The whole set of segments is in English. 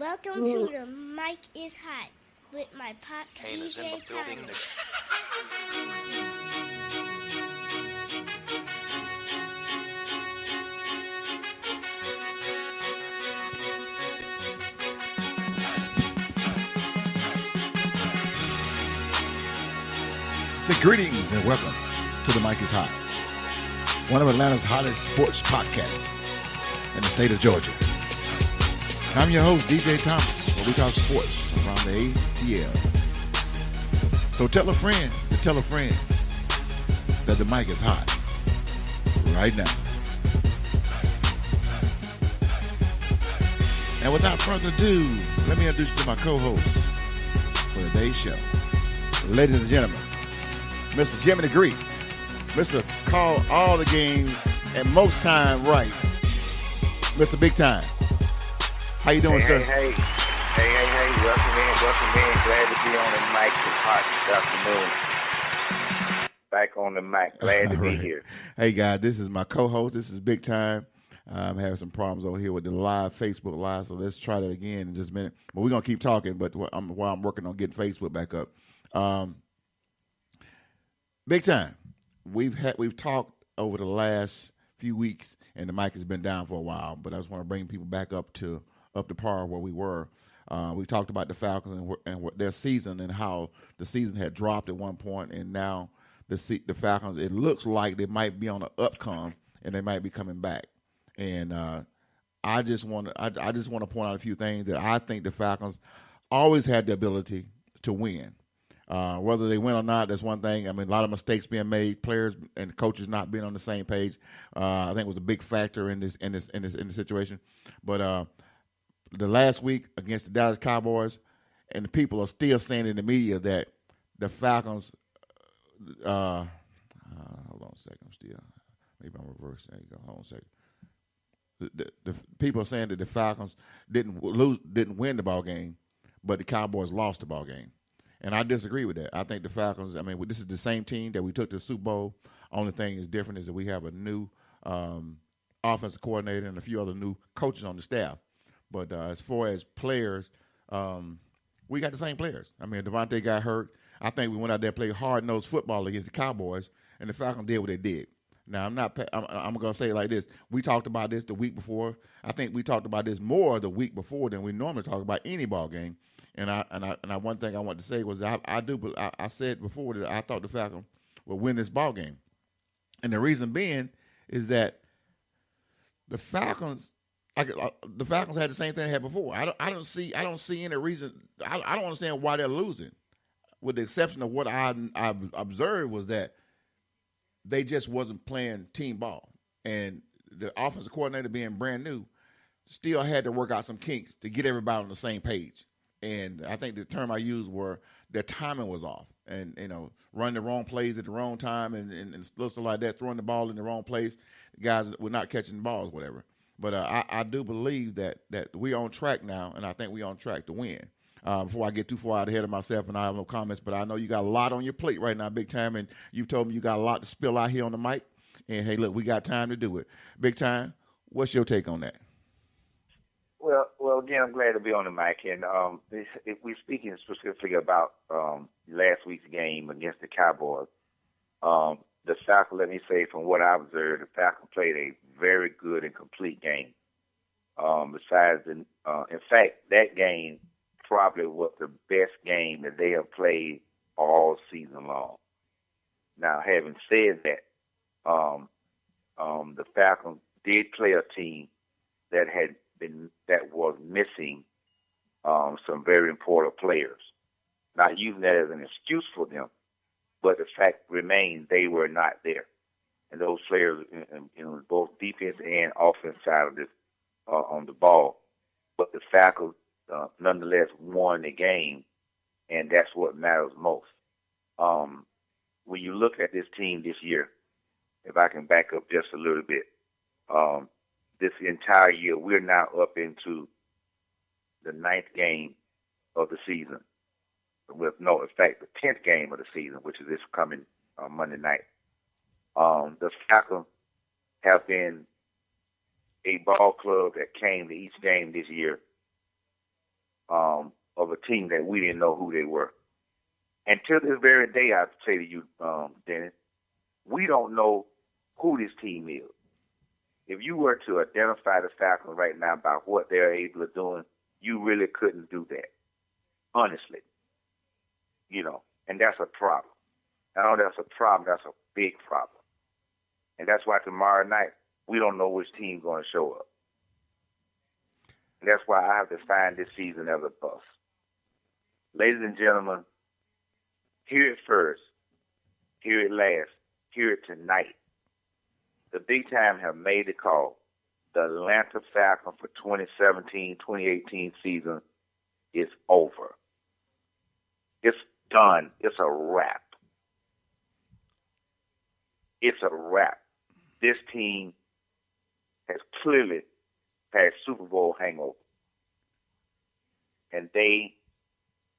Welcome to the Mic is Hot with my pop Kane is in DJ the building. Say greetings and welcome to the Mic is Hot, one of Atlanta's hottest sports podcasts in the state of Georgia. I'm your host, DJ Thomas, where we talk sports around the ATL. So tell a friend to tell a friend that the mic is hot right now. And without further ado, let me introduce you to my co-host for today's show. Ladies and gentlemen, Mr. Jimmy the Greek, Mr. Call all the games and most time right, Mr. Big Time. How you doing, sir? Hey. Welcome in. Glad to be on the mic this hot this afternoon. Back on the mic. Glad to be here. Hey, guys, this is my co-host. This is Big Time. I'm having some problems over here with the live Facebook Live, so let's try that again in just a minute. But we're going to keep talking, but while I'm working on getting Facebook back up. Big Time. We've talked over the last few weeks, and the mic has been down for a while, but I just want to bring people back up to par where we were. We talked about the Falcons and their season and how the season had dropped at one point, and now the Falcons, it looks like they might be on an upcome and they might be coming back. And I just want to point out a few things that I think the Falcons always had the ability to win. Whether they win or not, that's one thing. I mean, a lot of mistakes being made, players and coaches not being on the same page. I think was a big factor in this situation. But the last week against the Dallas Cowboys, and the people are still saying in the media that the Falcons. Hold on a second. Maybe I'm reversed. There you go. Hold on a second. The people are saying that the Falcons didn't win the ball game, but the Cowboys lost the ball game. And I disagree with that. I think the Falcons, this is the same team that we took to the Super Bowl. Only thing is different is that we have a new offensive coordinator and a few other new coaches on the staff. But as far as players, we got the same players. Devontae got hurt. I think we went out there and played hard-nosed football against the Cowboys, and the Falcons did what they did. Now, I'm going to say it like this. We talked about this the week before. I think we talked about this more the week before than we normally talk about any ball game. And one thing I wanted to say was I said before that I thought the Falcons would win this ball game, and the reason being is that the Falcons had the same thing they had before. I don't see any reason. I don't understand why they're losing, with the exception of what I observed was that they just wasn't playing team ball, and the offensive coordinator being brand new still had to work out some kinks to get everybody on the same page. And I think the term I used were their timing was off, and running the wrong plays at the wrong time, and stuff like that, throwing the ball in the wrong place. The guys were not catching the balls, whatever. But I do believe that we're on track now, and I think we're on track to win. Before I get too far out ahead of myself, and I have no comments, but I know you got a lot on your plate right now, Big Time, and you told me you got a lot to spill out here on the mic. And hey, look, we got time to do it. Big Time, what's your take on that? Well, again, I'm glad to be on the mic, and if we're speaking specifically about last week's game against the Cowboys, the Falcons, let me say, from what I observed, the Falcons played a very good and complete game. In fact, that game probably was the best game that they have played all season long. Now, having said that, the Falcons did play a team that was missing some very important players. Not using that as an excuse for them, but the fact remains they were not there. And those players, in both defense and offense side of this on the ball. But the Falcons nonetheless won the game, and that's what matters most. When you look at this team this year, if I can back up just a little bit, this entire year we're now up into the 9th game of the season. In fact, the 10th game of the season, which is this coming Monday night. The Falcons have been a ball club that came to each game this year of a team that we didn't know who they were. And to this very day, I have to say to you, Dennis, we don't know who this team is. If you were to identify the Falcons right now by what they're able to do, you really couldn't do that, honestly. And that's a problem. I know that's a problem. That's a big problem. And that's why tomorrow night, we don't know which team's going to show up. And that's why I have defined this season as a bust. Ladies and gentlemen, hear it first, hear it last, hear it tonight. The big time have made the call. The Atlanta Falcon for 2017-2018 season is over. It's done. It's a wrap. It's a wrap. This team has clearly had Super Bowl hangover. And they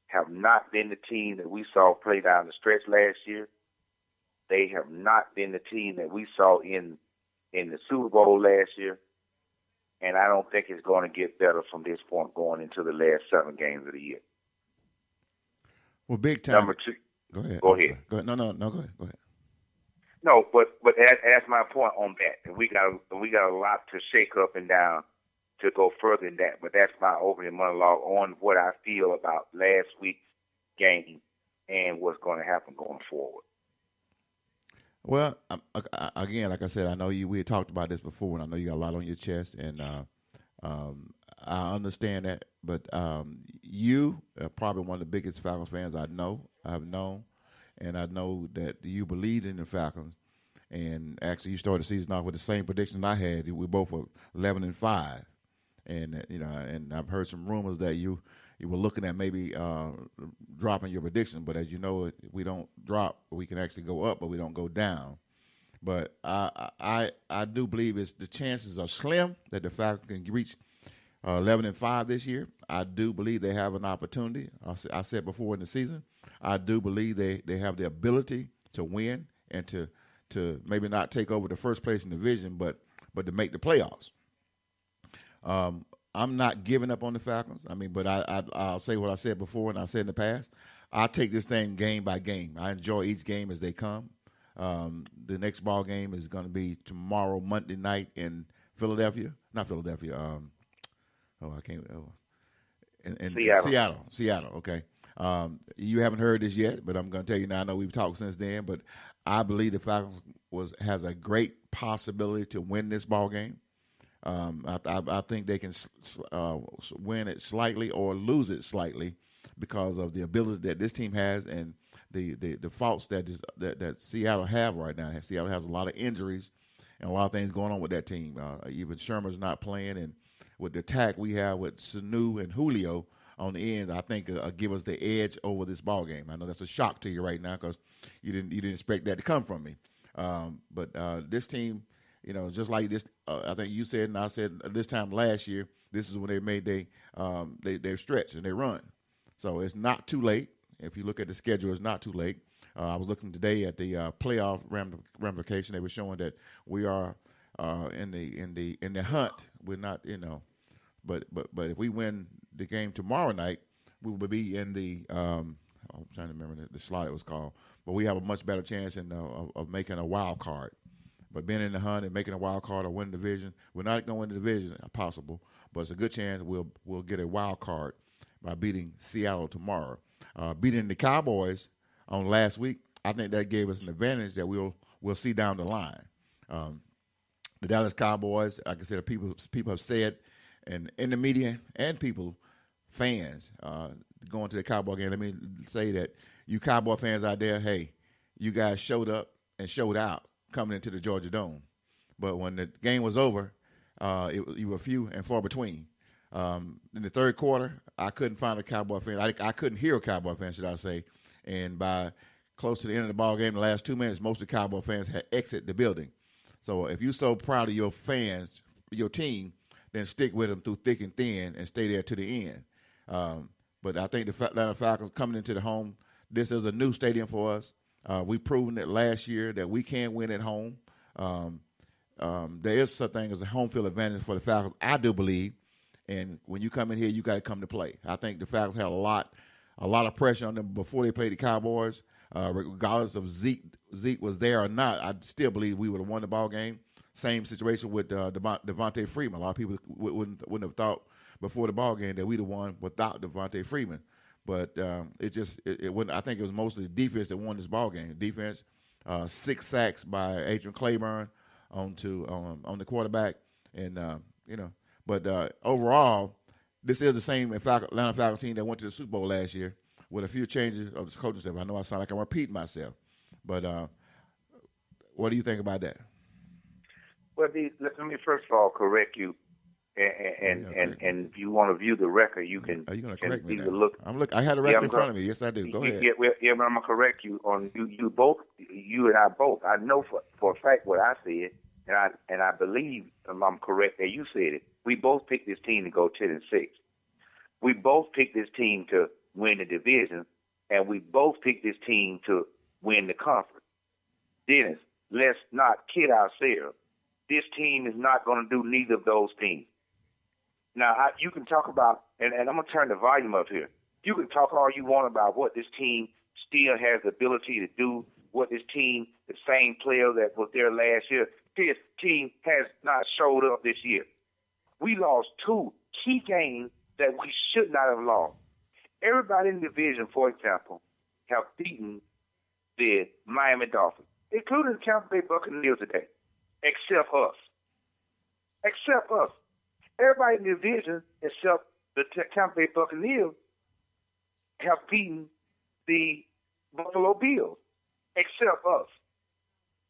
have not been the team that we saw play down the stretch last year. They have not been the team that we saw in the Super Bowl last year. And I don't think it's going to get better from this point going into the last 7 games of the year. Well, big time. Number 2. Go ahead. Go ahead. Go ahead. No, go ahead. Go ahead. No, but that's my point on that. And we got a lot to shake up and down to go further than that. But that's my opening monologue on what I feel about last week's game and what's going to happen going forward. Well, again, like I said, I know we had talked about this before, and I know you got a lot on your chest, and I understand that. But you are probably one of the biggest Falcons fans I've known, and I know that you believed in the Falcons. And actually, you started the season off with the same prediction I had. We both were 11-5, and and I've heard some rumors that you were looking at maybe dropping your prediction. But as you know, we don't drop. We can actually go up, but we don't go down. But I do believe the chances are slim that the Falcons can reach 11-5 this year. I do believe they have an opportunity. I said before in the season, I do believe they have the ability to win and to maybe not take over the first place in the division, but to make the playoffs. I'm not giving up on the Falcons. But I'll say what I said before and I said in the past. I take this thing game by game. I enjoy each game as they come. The next ball game is going to be tomorrow, Monday night in Philadelphia. Not Philadelphia. Seattle. Okay. You haven't heard this yet, but I'm going to tell you now. I know we've talked since then, but I believe the Falcons has a great possibility to win this ball game. I think they can win it slightly or lose it slightly because of the ability that this team has and the faults that Seattle have right now. Seattle has a lot of injuries and a lot of things going on with that team. Even Shermer's not playing, and with the attack we have with Sanu and Julio on the ends, I think give us the edge over this ball game. I know that's a shock to you right now because you didn't expect that to come from me. But this team, just like this, I think you said and I said this time last year, this is when they made their stretch and they run. So it's not too late. If you look at the schedule, it's not too late. I was looking today at the playoff ramification. They were showing that we are in the hunt. We're not, but if we win the game tomorrow night, we will be in the. I'm trying to remember the slide it was called, but we have a much better chance of making a wild card. But being in the hunt and making a wild card or winning the division, we're not going to win the division, possible, but it's a good chance we'll get a wild card by beating Seattle tomorrow. Beating the Cowboys on last week, I think that gave us an advantage that we'll see down the line. The Dallas Cowboys, like I said, people have said, and in the media and fans going to the Cowboy game. Let me say that you Cowboy fans out there, hey, you guys showed up and showed out coming into the Georgia Dome. But when the game was over, you were few and far between. In the third quarter, I couldn't find a Cowboy fan. I couldn't hear a Cowboy fan, should I say. And by close to the end of the ball game, the last 2 minutes, most of the Cowboy fans had exited the building. So if you're so proud of your fans, your team, then stick with them through thick and thin and stay there to the end. But I think the Atlanta Falcons coming into the home, this is a new stadium for us. We've proven it last year that we can win at home. There is such thing as a home field advantage for the Falcons, I do believe. And when you come in here, you got to come to play. I think the Falcons had a lot of pressure on them before they played the Cowboys. Regardless of Zeke was there or not, I still believe we would have won the ball game. Same situation with Devontae Freeman. A lot of people wouldn't have thought before the ball game that we'd have won without Devontae Freeman. But it wasn't. I think it was mostly the defense that won this ball game. Defense, 6 sacks by Adrian Claiborne on the quarterback, and But overall, this is the same Atlanta Falcon team that went to the Super Bowl last year with a few changes of the coaching staff. I know I sound like I'm repeating myself, but what do you think about that? Well, let me first of all correct you, and if you want to view the record, you can. Are you going to correct me? Look. I had a record in front of me. Yes, I do. Go ahead. But I'm going to correct you on you both. You and I both. I know for a fact what I said, and I believe I'm correct that you said it. We both picked this team to go 10-6. We both picked this team to win the division, and we both picked this team to win the conference. Dennis, let's not kid ourselves. This team is not going to do neither of those things. Now, you can talk about, and I'm going to turn the volume up here. You can talk all you want about what this team still has the ability to do, what this team, the same player that was there last year, this team has not showed up this year. We lost 2 key games that we should not have lost. Everybody in the division, for example, have beaten the Miami Dolphins, including the Tampa Bay Buccaneers today, except us. Except us. Everybody in the division, except the Tampa Bay Buccaneers, have beaten the Buffalo Bills, except us.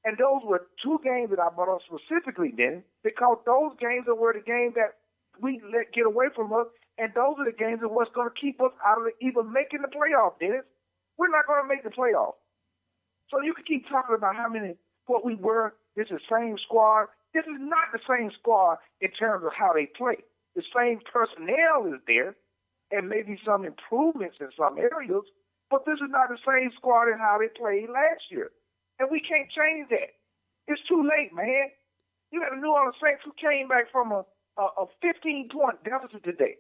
And those were 2 games that I brought up specifically, Dennis, because those games were the games that we let get away from us, and those are the games that what's going to keep us out of even making the playoff, Dennis. We're not going to make the playoff. So you can keep talking about what we were. This is the same squad. This is not the same squad in terms of how they play. The same personnel is there, and maybe some improvements in some areas, but this is not the same squad in how they played last year. And we can't change that. It's too late, man. You got the New Orleans Saints who came back from a 15-point deficit today.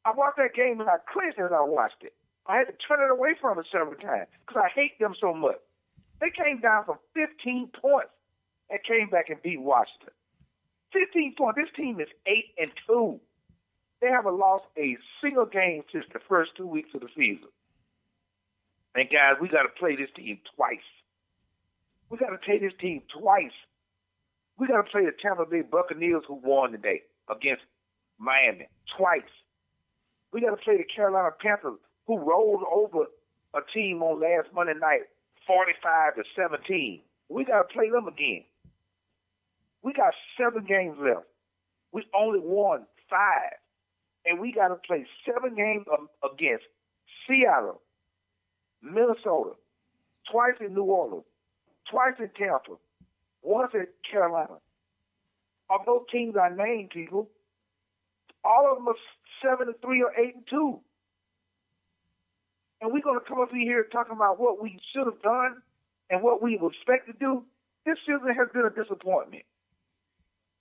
I watched that game and I cringed as I watched it. I had to turn it away from it several times because I hate them so much. They came down from 15 points and came back and beat Washington. 15 points. This team is 8-2. They haven't lost a single game since the first 2 weeks of the season. And guys, we got to play this team twice. We got to play this team twice. We got to play the Tampa Bay Buccaneers, who won today, against Miami twice. We got to play the Carolina Panthers, who rolled over a team on last Monday night, 45-17. We got to play them again. We got 7 games left. We only won 5. And we got to play 7 games against Seattle, Minnesota, twice in New Orleans, twice in Tampa, once in Carolina. Of those teams I named, people, all of them are 7-3 or 8-2. And we're going to come up here talking about what we should have done and what we would expect to do. This season has been a disappointment.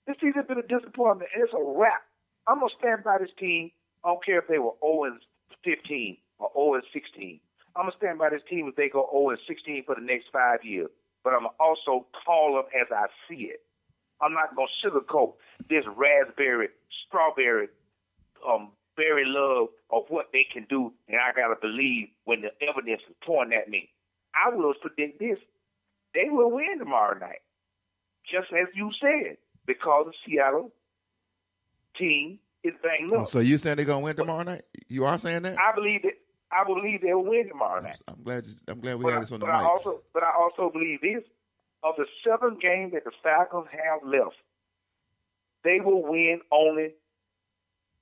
This season has been a disappointment, and it's a wrap. I'm going to stand by this team. I don't care if they were 0-15 or 0-16. I'm going to stand by this team if they go 0-16 for the next 5 years. But I'm going to also call them as I see it. I'm not going to sugarcoat this raspberry, strawberry, berry love of what they can do, and I got to believe when the evidence is pointing at me. I will predict this. They will win tomorrow night, just as you said, because the Seattle team is banged up. Oh, so you saying they're going to win tomorrow night? You are saying that? I believe it. I believe they'll win tomorrow night. I'm glad we had this on the mic. But I also believe this. Of the 7 games that the Falcons have left, they will win only.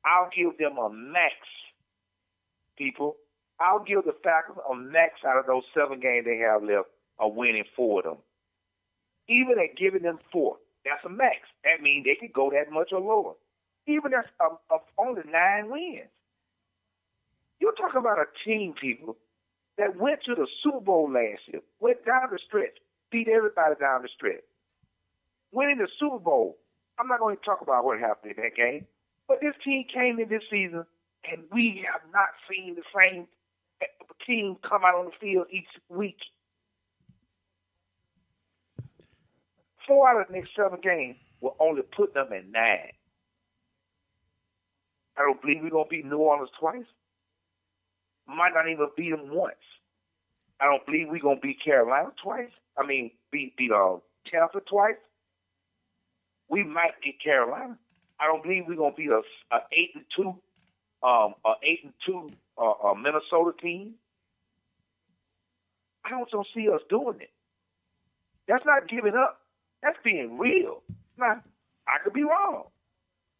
I'll give them a max, people. I'll give the Falcons a max out of those 7 games they have left of winning 4 of them. Even at giving them 4, that's a max. That means they could go that much or lower. Even that's only 9 wins. You're talking about a team, people, that went to the Super Bowl last year, went down the stretch, beat everybody down the stretch. Winning the Super Bowl, I'm not going to talk about what happened in that game. But this team came in this season, and we have not seen the same team come out on the field each week. 4 out of the next 7 games will only put them at 9. I don't believe we're going to beat New Orleans twice. Might not even beat them once. I don't believe we're going to beat Carolina twice. Beat Tampa twice. We might beat Carolina. I don't believe we're going to beat a 8-2 Minnesota team. I don't see us doing it. That's not giving up. That's being real. Now, I could be wrong.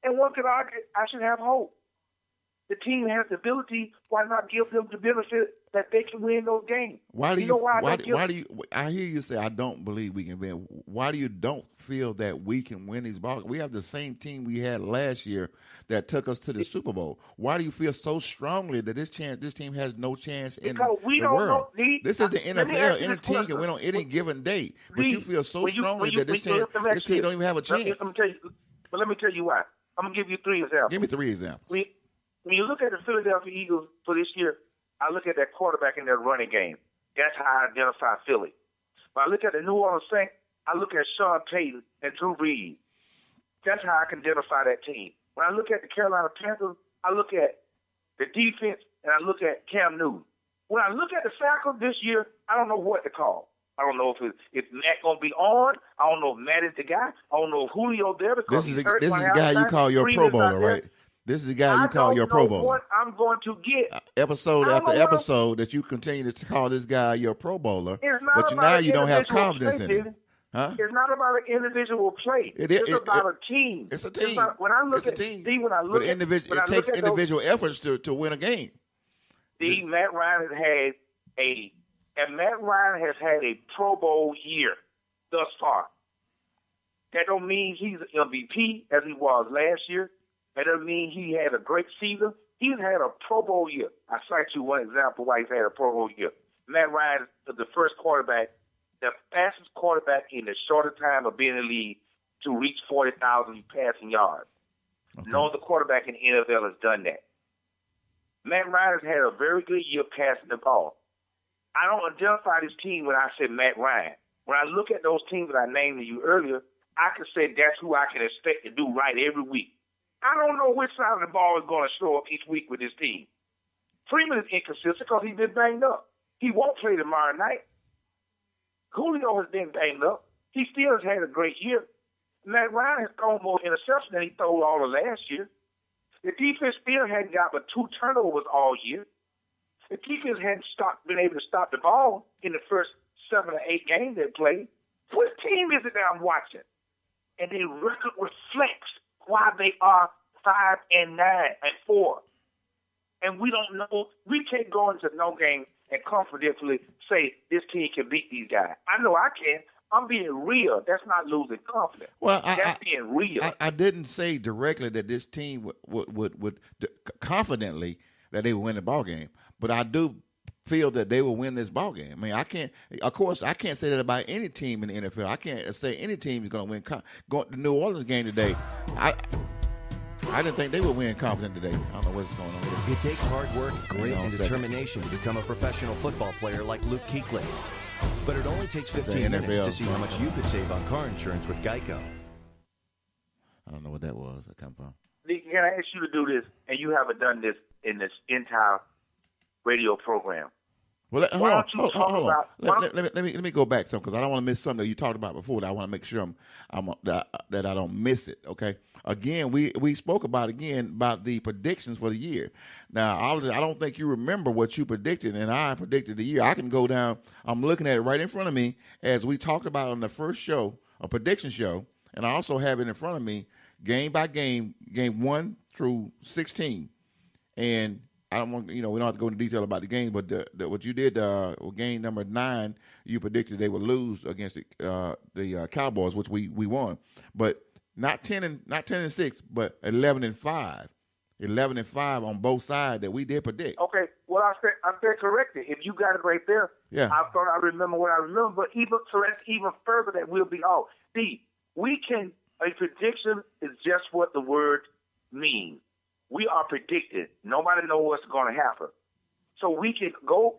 And one could argue I should have hope. The team has the ability. Why not give them the benefit that they can win those games? Why do you? know why do you? I hear you say I don't believe we can win. Why do you don't feel that we can win these balls? We have the same team we had last year that took us to the Super Bowl. Why do you feel so strongly that this team has no chance in the world? This is the NFL. Any team can win on any given day, but you feel so strongly that this team don't even have a chance. Let me tell you why. I'm gonna give you 3 examples. Give me 3 examples. When you look at the Philadelphia Eagles for this year, I look at that quarterback in their running game. That's how I identify Philly. When I look at the New Orleans Saints, I look at Sean Payton and Drew Brees. That's how I can identify that team. When I look at the Carolina Panthers, I look at the defense and I look at Cam Newton. When I look at the Falcons this year, I don't know what to call. I don't know if Matt going to be on. I don't know if Matt is the guy. I don't know if Julio there because this is the guy you call your Pro Bowler, right? This is the guy you call your Pro Bowler. What I'm going to get episode after episode that you continue to call this guy your Pro Bowler, but now you don't have confidence in him. Huh? It's not about an individual play. It's about a team. It's a team. When I look it's at a team. when I look but it takes individual efforts to win a game. Matt Ryan has had a Pro Bowl year thus far. That don't mean he's an MVP as he was last year. That doesn't mean he had a great season. He's had a Pro Bowl year. I cite you one example why he's had a Pro Bowl year. Matt Ryan is the first quarterback, the fastest quarterback in the shorter time of being in the league to reach 40,000 passing yards. Okay. No other quarterback in the NFL has done that. Matt Ryan has had a very good year passing the ball. I don't identify this team when I say Matt Ryan. When I look at those teams that I named to you earlier, I can say that's who I can expect to do right every week. I don't know which side of the ball is going to show up each week with this team. Freeman is inconsistent because he's been banged up. He won't play tomorrow night. Julio has been banged up. He still has had a great year. Matt Ryan has thrown more interceptions than he threw all of last year. The defense still hadn't got but 2 turnovers all year. The defense hadn't been able to stop the ball in the first 7 or 8 games they played. What team is it that I'm watching? And their record reflects why they are 5-9 and 4. And we don't know. We can't go into no game and confidently say this team can beat these guys. I know I can. I'm being real. That's not losing confidence. Well, that's being real. I didn't say directly that this team would confidently that they would win the ball game, but I do feel that they will win this ball game. I mean, I can't say that about any team in the NFL. I can't say any team is going to win. Going to the New Orleans game today, I didn't think they would win confident today. I don't know what's going on with it. It takes hard work, grit, and determination to become a professional football player like Luke Kuechly. But it only takes 15 minutes to see how much you could save on car insurance with Geico. I don't know what that was. That come from. Can I ask you to do this, and you haven't done this in this entire radio program? Well, hold on. Let me go back some because I don't want to miss something that you talked about before. That I want to make sure that I don't miss it. Okay. Again, we spoke about the predictions for the year. Now, I don't think you remember what you predicted, and I predicted the year. I can go down. I'm looking at it right in front of me as we talked about on the first show, a prediction show, and I also have it in front of me, game by game, game 1 through 16, and I don't want we don't have to go into detail about the game, but what you did game number 9, you predicted they would lose against the Cowboys, which we won, but not 10 and 6, but 11-5, 11-5 on both sides that we did predict. Okay, well I said corrected. If you got it right there, yeah. I thought I remember what I remember, but even further that we'll be off. A prediction is just what the word mean we are predicting. Nobody knows what's going to happen. So we can go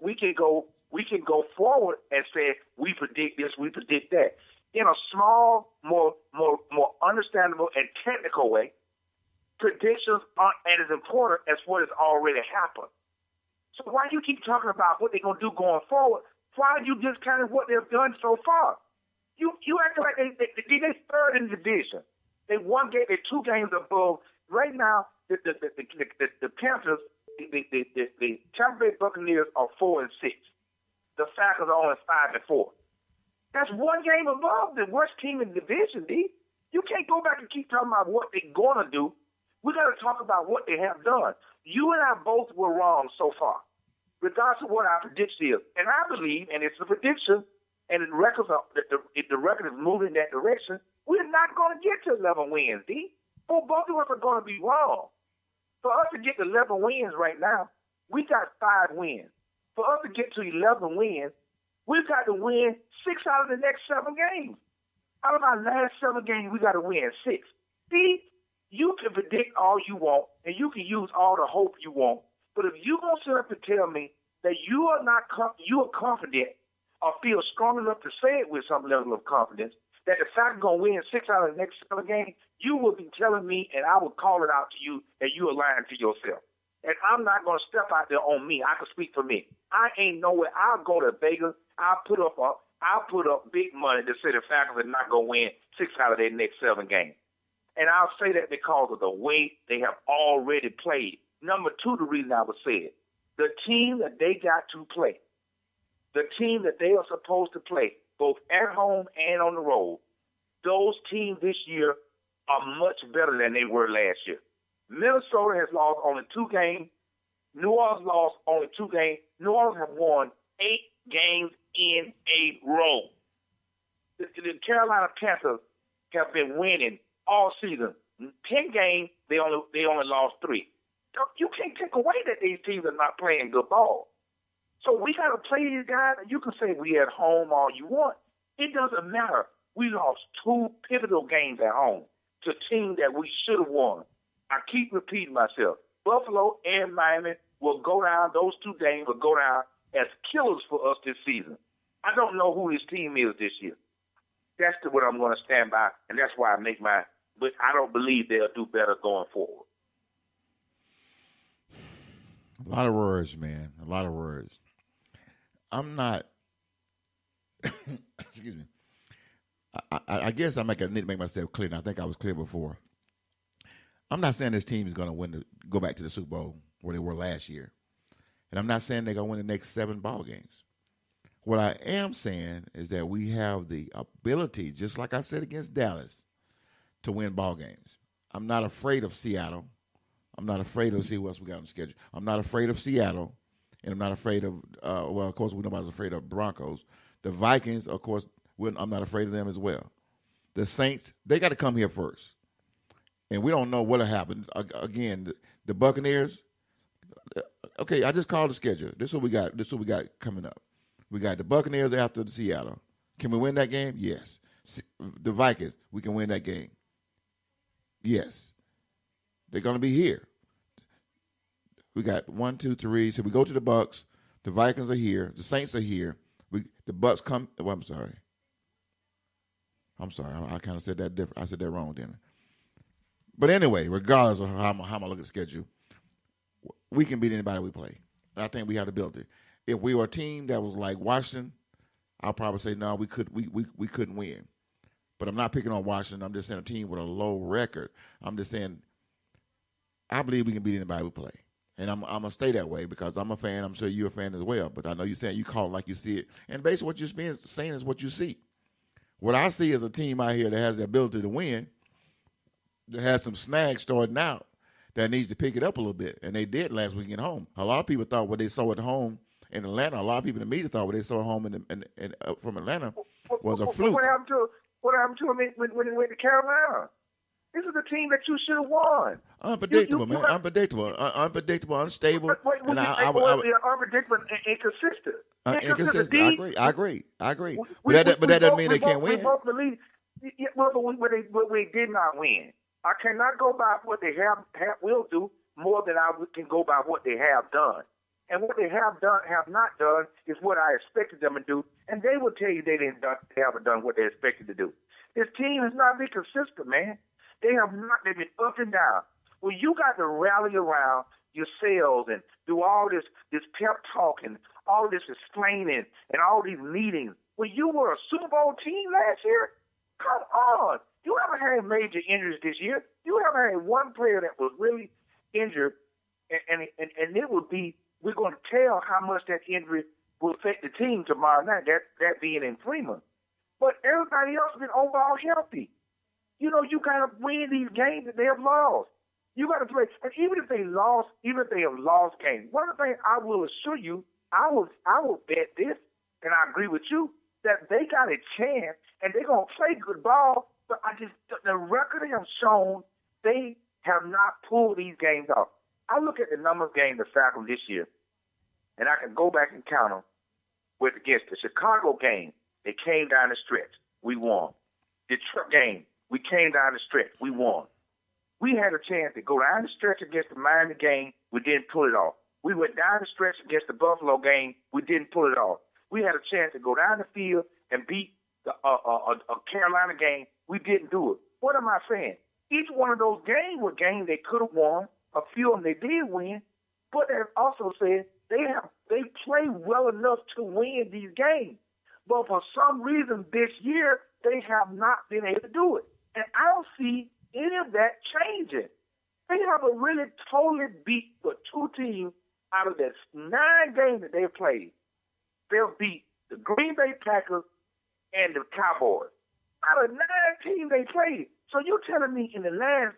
forward and say we predict this, we predict that in a small, more understandable and technical way. Predictions aren't as important as what has already happened. So why do you keep talking about what they're going to do going forward? Why you discounting what they've done so far? You act like they third in the division. They one game, they 2 games above. Right now, the Panthers, the Tampa Bay Buccaneers are 4-6. The Falcons are only 5-4. That's 1 game above the worst team in the division, D. You can't go back and keep talking about what they're going to do. We got to talk about what they have done. You and I both were wrong so far, regardless of what our prediction is. And I believe, and it's a prediction, and the record is moving in that direction, we're not going to get to 11 wins, D. Well, both of us are going to be wrong. For us to get to 11 wins right now, we got 5 wins. For us to get to 11 wins, we've got to win 6 out of the next 7 games. Out of our last 7 games, we got to win 6. See, you can predict all you want, and you can use all the hope you want. But if you're going to sit up and tell me that you are confident or feel strong enough to say it with some level of confidence that the Falcons going to win 6 out of the next 7 games, you will be telling me, and I will call it out to you, that you are lying to yourself. And I'm not going to step out there on me. I can speak for me. I ain't nowhere. I'll go to Vegas. I'll put up big money to say the Falcons are not going to win 6 out of their next 7 games. And I'll say that because of the way they have already played. Number 2, the reason I would say it, the team that they got to play, the team that they are supposed to play, both at home and on the road, those teams this year are much better than they were last year. Minnesota has lost only 2 games. New Orleans lost only 2 games. New Orleans have won 8 games in a row. The Carolina Panthers have been winning all season. 10 games, they only lost 3. You can't take away that these teams are not playing good ball. So we got to play these guys, and you can say we at home all you want. It doesn't matter. We lost 2 pivotal games at home to teams that we should have won. I keep repeating myself. Buffalo and Miami will go down. Those 2 games will go down as killers for us this season. I don't know who this team is this year. That's what I'm going to stand by, and that's why I make my. But I don't believe they'll do better going forward. A lot of words, man. A lot of words. I'm not. Excuse me. I guess I need to make myself clear. And I think I was clear before. I'm not saying this team is going to go back to the Super Bowl where they were last year, and I'm not saying they're going to win the next 7 ball games. What I am saying is that we have the ability, just like I said against Dallas, to win ball games. I'm not afraid of Seattle. I'm not afraid of see what else we got on the schedule. I'm not afraid of Seattle, and I'm not afraid of. Of course, nobody's afraid of Broncos. The Vikings, of course, I'm not afraid of them as well. The Saints, they got to come here first, and we don't know what'll happen. Again, the Buccaneers. Okay, I just called the schedule. This is what we got. This is what we got coming up. We got the Buccaneers after the Seattle. Can we win that game? Yes. The Vikings, we can win that game. Yes. They're going to be here. We got 1, 2, 3. So we go to the Bucs. The Vikings are here. The Saints are here. The Bucs come. Well, I'm sorry. I kind of said that different. I said that wrong, didn't I? But anyway, regardless of how I look at the schedule, we can beat anybody we play. And I think we have the ability. If we were a team that was like Washington, I'll probably say no, we couldn't win. But I'm not picking on Washington. I'm just saying a team with a low record. I'm just saying I believe we can beat anybody we play. And I'm going to stay that way because I'm a fan. I'm sure you're a fan as well. But I know you're saying you call it like you see it. And basically what you're saying is what you see. What I see is a team out here that has the ability to win, that has some snags starting out, that needs to pick it up a little bit. And they did last week at home. A lot of people thought what they saw at home in Atlanta, a lot of people in the media thought what they saw at home from Atlanta was a fluke. What happened to him when he went to Carolina? This is a team that you should have won. Unpredictable, man. Unpredictable, unstable. Unpredictable and inconsistent. Inconsistent. I agree. But that doesn't mean they can't win. We both believe. But we did not win. I cannot go by what they will do more than I can go by what they have done. And what they have not done is what I expected them to do. And they will tell you they haven't done what they expected to do. This team has not been consistent, man. They've been up and down. Well, you got to rally around yourselves and do all this pep talk and all this explaining and all these meetings. Well, you were a Super Bowl team last year? Come on. You haven't had major injuries this year. You haven't had one player that was really injured, and it would be, we're going to tell how much that injury will affect the team tomorrow night, that being in Freeman. But everybody else has been overall healthy. You know, you got to win these games that they have lost. You got to play. And even if they have lost games, one of the things I will assure you, I will bet this, and I agree with you, that they got a chance and they're going to play good ball. But the record they have shown, they have not pulled these games off. I look at the number of games the Falcons this year, and I can go back and count them with against the Chicago game. They came down the stretch. We won. Detroit game, we came down the stretch. We won. We had a chance to go down the stretch against the Miami game. We didn't pull it off. We went down the stretch against the Buffalo game. We didn't pull it off. We had a chance to go down the field and beat the Carolina game. We didn't do it. What am I saying? Each one of those games were games they could have won. A few of them they did win. But they also said they play well enough to win these games. But for some reason this year, they have not been able to do it. And I don't see any of that changing. They haven't really totally beat the two teams out of the 9 games that they've played. They'll beat the Green Bay Packers and the Cowboys. Out of 9 teams they played. So you're telling me in the 7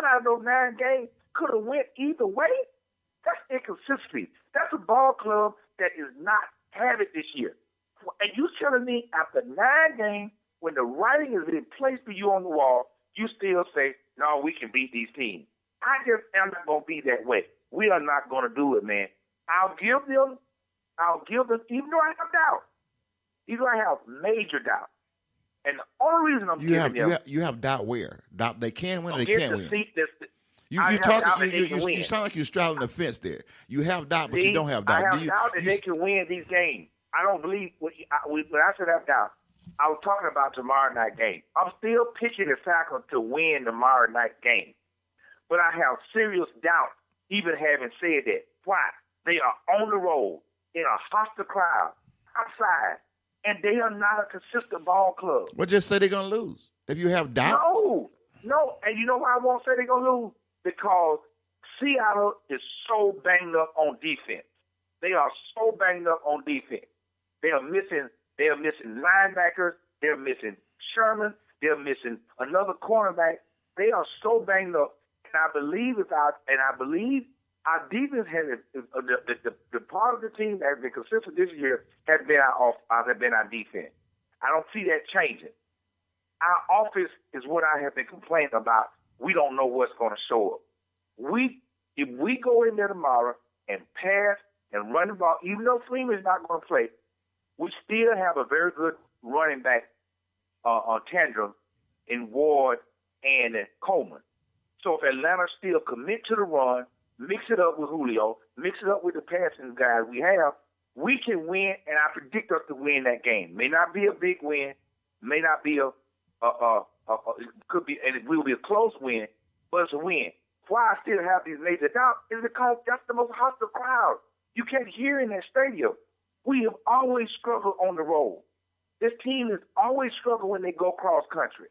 out of those 9 games could have went either way? That's inconsistency. That's a ball club that is not have it this year. And you telling me after 9 games, when the writing is in place for you on the wall, you still say, no, we can beat these teams. I just am not going to be that way. We are not going to do it, man. I'll give them, even though I have doubt. Even though I have major doubt. And the only reason I'm giving them. You have doubt where? Doubt they can win or they can't win? You sound like you're straddling the fence there. You have doubt, but you don't have doubt. I have doubt that they can win these games. I don't believe when I said I have doubt, I was talking about tomorrow night game. I'm still pitching the Falcons to win tomorrow night game. But I have serious doubt even having said that. Why? They are on the road in a hostile crowd outside, and they are not a consistent ball club. Well, just say they're going to lose. If you have doubt. No. And you know why I won't say they're going to lose? Because Seattle is so banged up on defense. They are so banged up on defense. They are missing linebackers. They're missing Sherman. They're missing another cornerback. They are so banged up. And I believe our defense has the part of the team that has been consistent this year has been our defense. I don't see that changing. Our offense is what I have been complaining about. We don't know what's going to show up. If we go in there tomorrow and pass and run the ball, even though Freeman is not going to play, we still have a very good running back tandem in Ward and Coleman. So if Atlanta still commit to the run, mix it up with Julio, mix it up with the passing guys we have, we can win, and I predict us to win that game. May not be a big win, may not be it could be, and it will be a close win, but it's a win. Why I still have these major doubts is because that's the most hostile crowd. You can't hear in that stadium. We have always struggled on the road. This team has always struggled when they go cross country,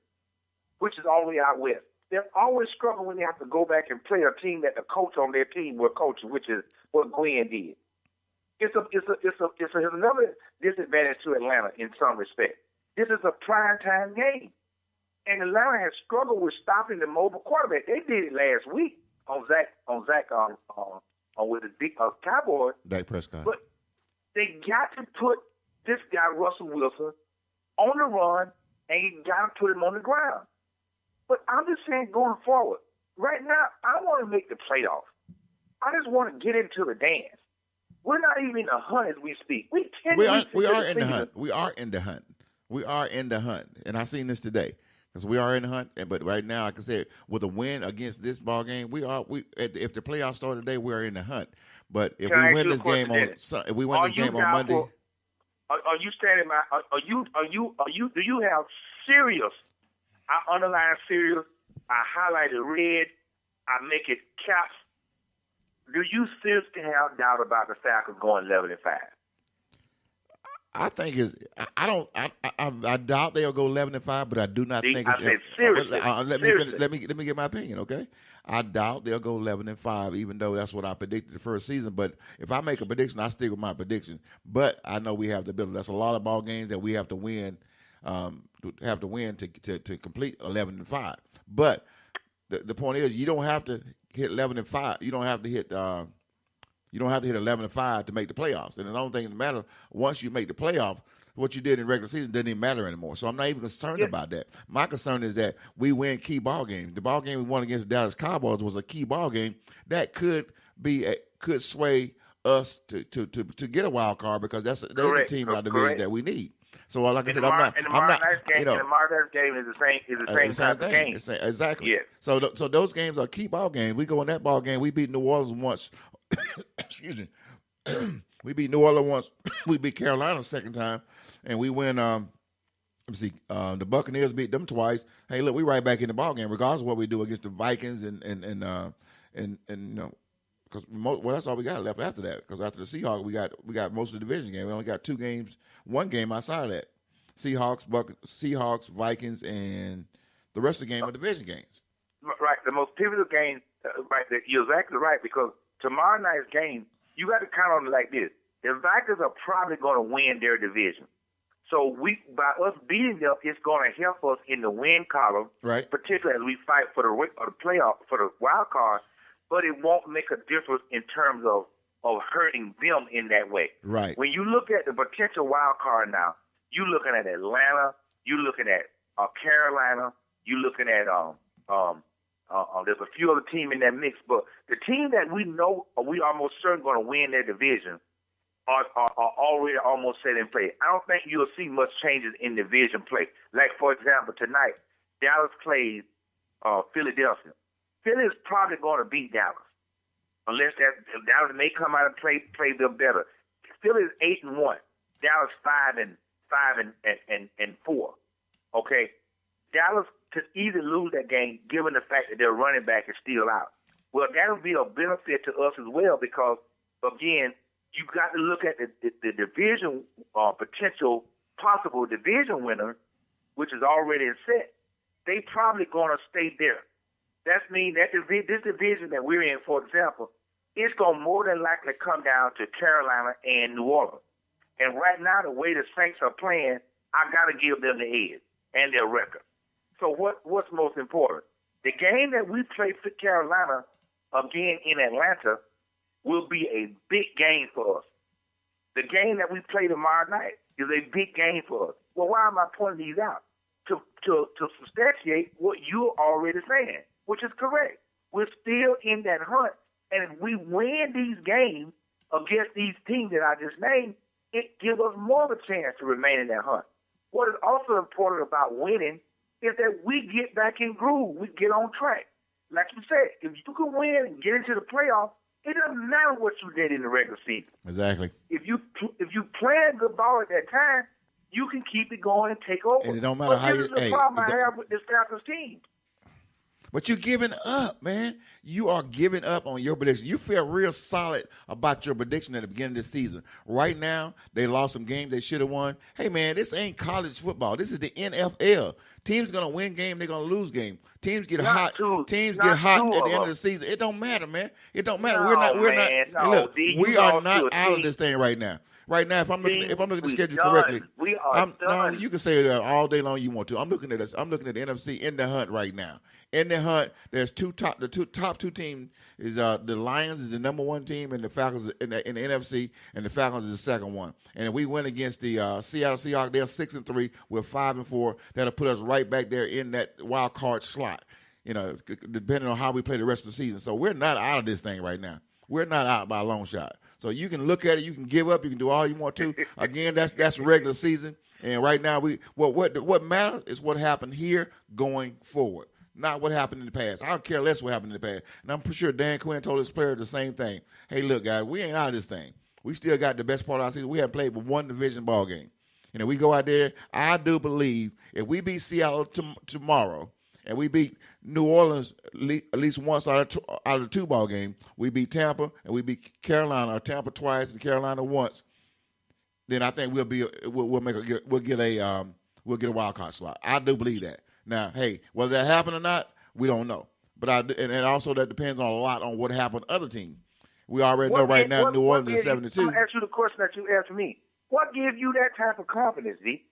which is all the way out west. They've always struggled when they have to go back and play a team that the coach on their team will coach, which is what Glenn did. It's another disadvantage to Atlanta in some respect. This is a primetime game. And Atlanta has struggled with stopping the mobile quarterback. They did it last week with the big Cowboys. Dak Prescott. But they got to put this guy, Russell Wilson, on the run, and you got to put him on the ground. But I'm just saying going forward, right now, I want to make the playoffs. I just want to get into the dance. We're not even in the hunt as we speak. We are in the hunt. We are in the hunt. And I seen this today. because we are in the hunt. But right now, like I said, with a win against this ball game, if the playoffs start today, we are in the hunt. But if we win this game on Monday, are you standing by? Do you have serious? I underline serious. I highlighted red. I make it caps. Do you seriously have doubt about the Falcons going 11-5? I think I doubt they'll go 11-5, but I do not think. I said seriously. Let me get my opinion, okay? I doubt they'll go 11-5, even though that's what I predicted the first season. But if I make a prediction, I stick with my prediction. But I know we have the ability. That's a lot of ball games that we have to win. To complete 11-5. But the point is, you don't have to hit 11-5. You don't have to hit 11-5 to make the playoffs. And the only thing that matters, once you make the playoffs, what you did in regular season doesn't even matter anymore. So I'm not even concerned about that. My concern is that we win key ball games. The ball game we won against the Dallas Cowboys was a key ball game that could sway us to get a wild card, because there's a team in our division that we need. So like I said, I'm not. And the Martinez game is the same type of game. Exactly. Yeah. So those games are key ball games. We go in that ball game. We beat New Orleans once. Excuse me. We beat New Orleans once. We beat Carolina the second time, and we win. The Buccaneers beat them twice. Hey, look, we right back in the ball game, regardless of what we do against the Vikings and because that's all we got left after that. Because after the Seahawks, we got most of the division game. We only got 2 games, 1 game outside of that. Seahawks, Vikings, and the rest of the game are division games. Right, the most pivotal game. Right, you're exactly right, because tomorrow night's game, you got to count on it like this: the Vikings are probably going to win their division. So by us beating them, it's going to help us in the win column, right? Particularly as we fight for the playoff, for the wild card. But it won't make a difference in terms of hurting them in that way. Right. When you look at the potential wild card now, you're looking at Atlanta, you're looking at Carolina, you're looking at there's a few other teams in that mix, but the team that we know we almost certain going to win their division are already almost set in play. I don't think you'll see much changes in division play. Like, for example, tonight, Dallas plays Philadelphia. Philly is probably going to beat Dallas, unless Dallas may come out and play them better. Philly is 8-1. Dallas 5-4. Okay, Dallas could either lose that game, given the fact that their running back is still out. Well, that would be a benefit to us as well, because again, you got to look at the division possible division winner, which is already set. They probably going to stay there. That means that this division that we're in, for example, it's going to more than likely come down to Carolina and New Orleans. And right now, the way the Saints are playing, I got to give them the edge and their record. So what's most important? The game that we play for Carolina again in Atlanta will be a big game for us. The game that we play tomorrow night is a big game for us. Well, why am I pointing these out? To substantiate what you're already saying, which is correct. We're still in that hunt, and if we win these games against these teams that I just named, it gives us more of a chance to remain in that hunt. What is also important about winning is that we get back in groove. We get on track. Like you said, if you can win and get into the playoffs, it doesn't matter what you did in the regular season. Exactly. If you playing good ball at that time, you can keep it going and take over. And it don't matter how this is the problem I have with this Falcons team. But you're giving up, man. You are giving up on your prediction. You feel real solid about your prediction at the beginning of the season. Right now, they lost some games they should have won. Hey, man, this ain't college football. This is the NFL. Teams going to win game, they're going to lose game. Teams get hot. Teams get hot at the end of the season. It don't matter, man. It don't matter. We are not out of this thing right now. Right now, if I'm looking at the schedule correctly, we are done. No, you can say that all day long you want to. I'm looking at this. I'm looking at the NFC in the hunt right now. In the hunt, there's the top two teams is the Lions is the number 1 team, and the Falcons in the NFC, and the Falcons is the second one. And if we win against the Seattle Seahawks, they're 6-3. We're 5-4. That'll put us right back there in that wild card slot. You know, depending on how we play the rest of the season. So we're not out of this thing right now. We're not out by a long shot. So you can look at it, you can give up, you can do all you want to. Again, that's regular season. And right now, what matters is what happened here going forward, not what happened in the past. I don't care less what happened in the past. And I'm pretty sure Dan Quinn told his players the same thing. Hey, look, guys, we ain't out of this thing. We still got the best part of our season. We haven't played but one division ball game. And if we go out there, I do believe if we beat Seattle tomorrow and we beat New Orleans at least once out of the two ball game, we beat Tampa and we beat Carolina, or Tampa twice and Carolina once, then I think we'll get a wild card slot. I do believe that. Now, hey, whether that happen or not, we don't know. But and also that depends on a lot on what happened to other teams. We already know right now New Orleans is 72. I'm going to ask you the question that you asked me. What gives you that type of confidence, Z?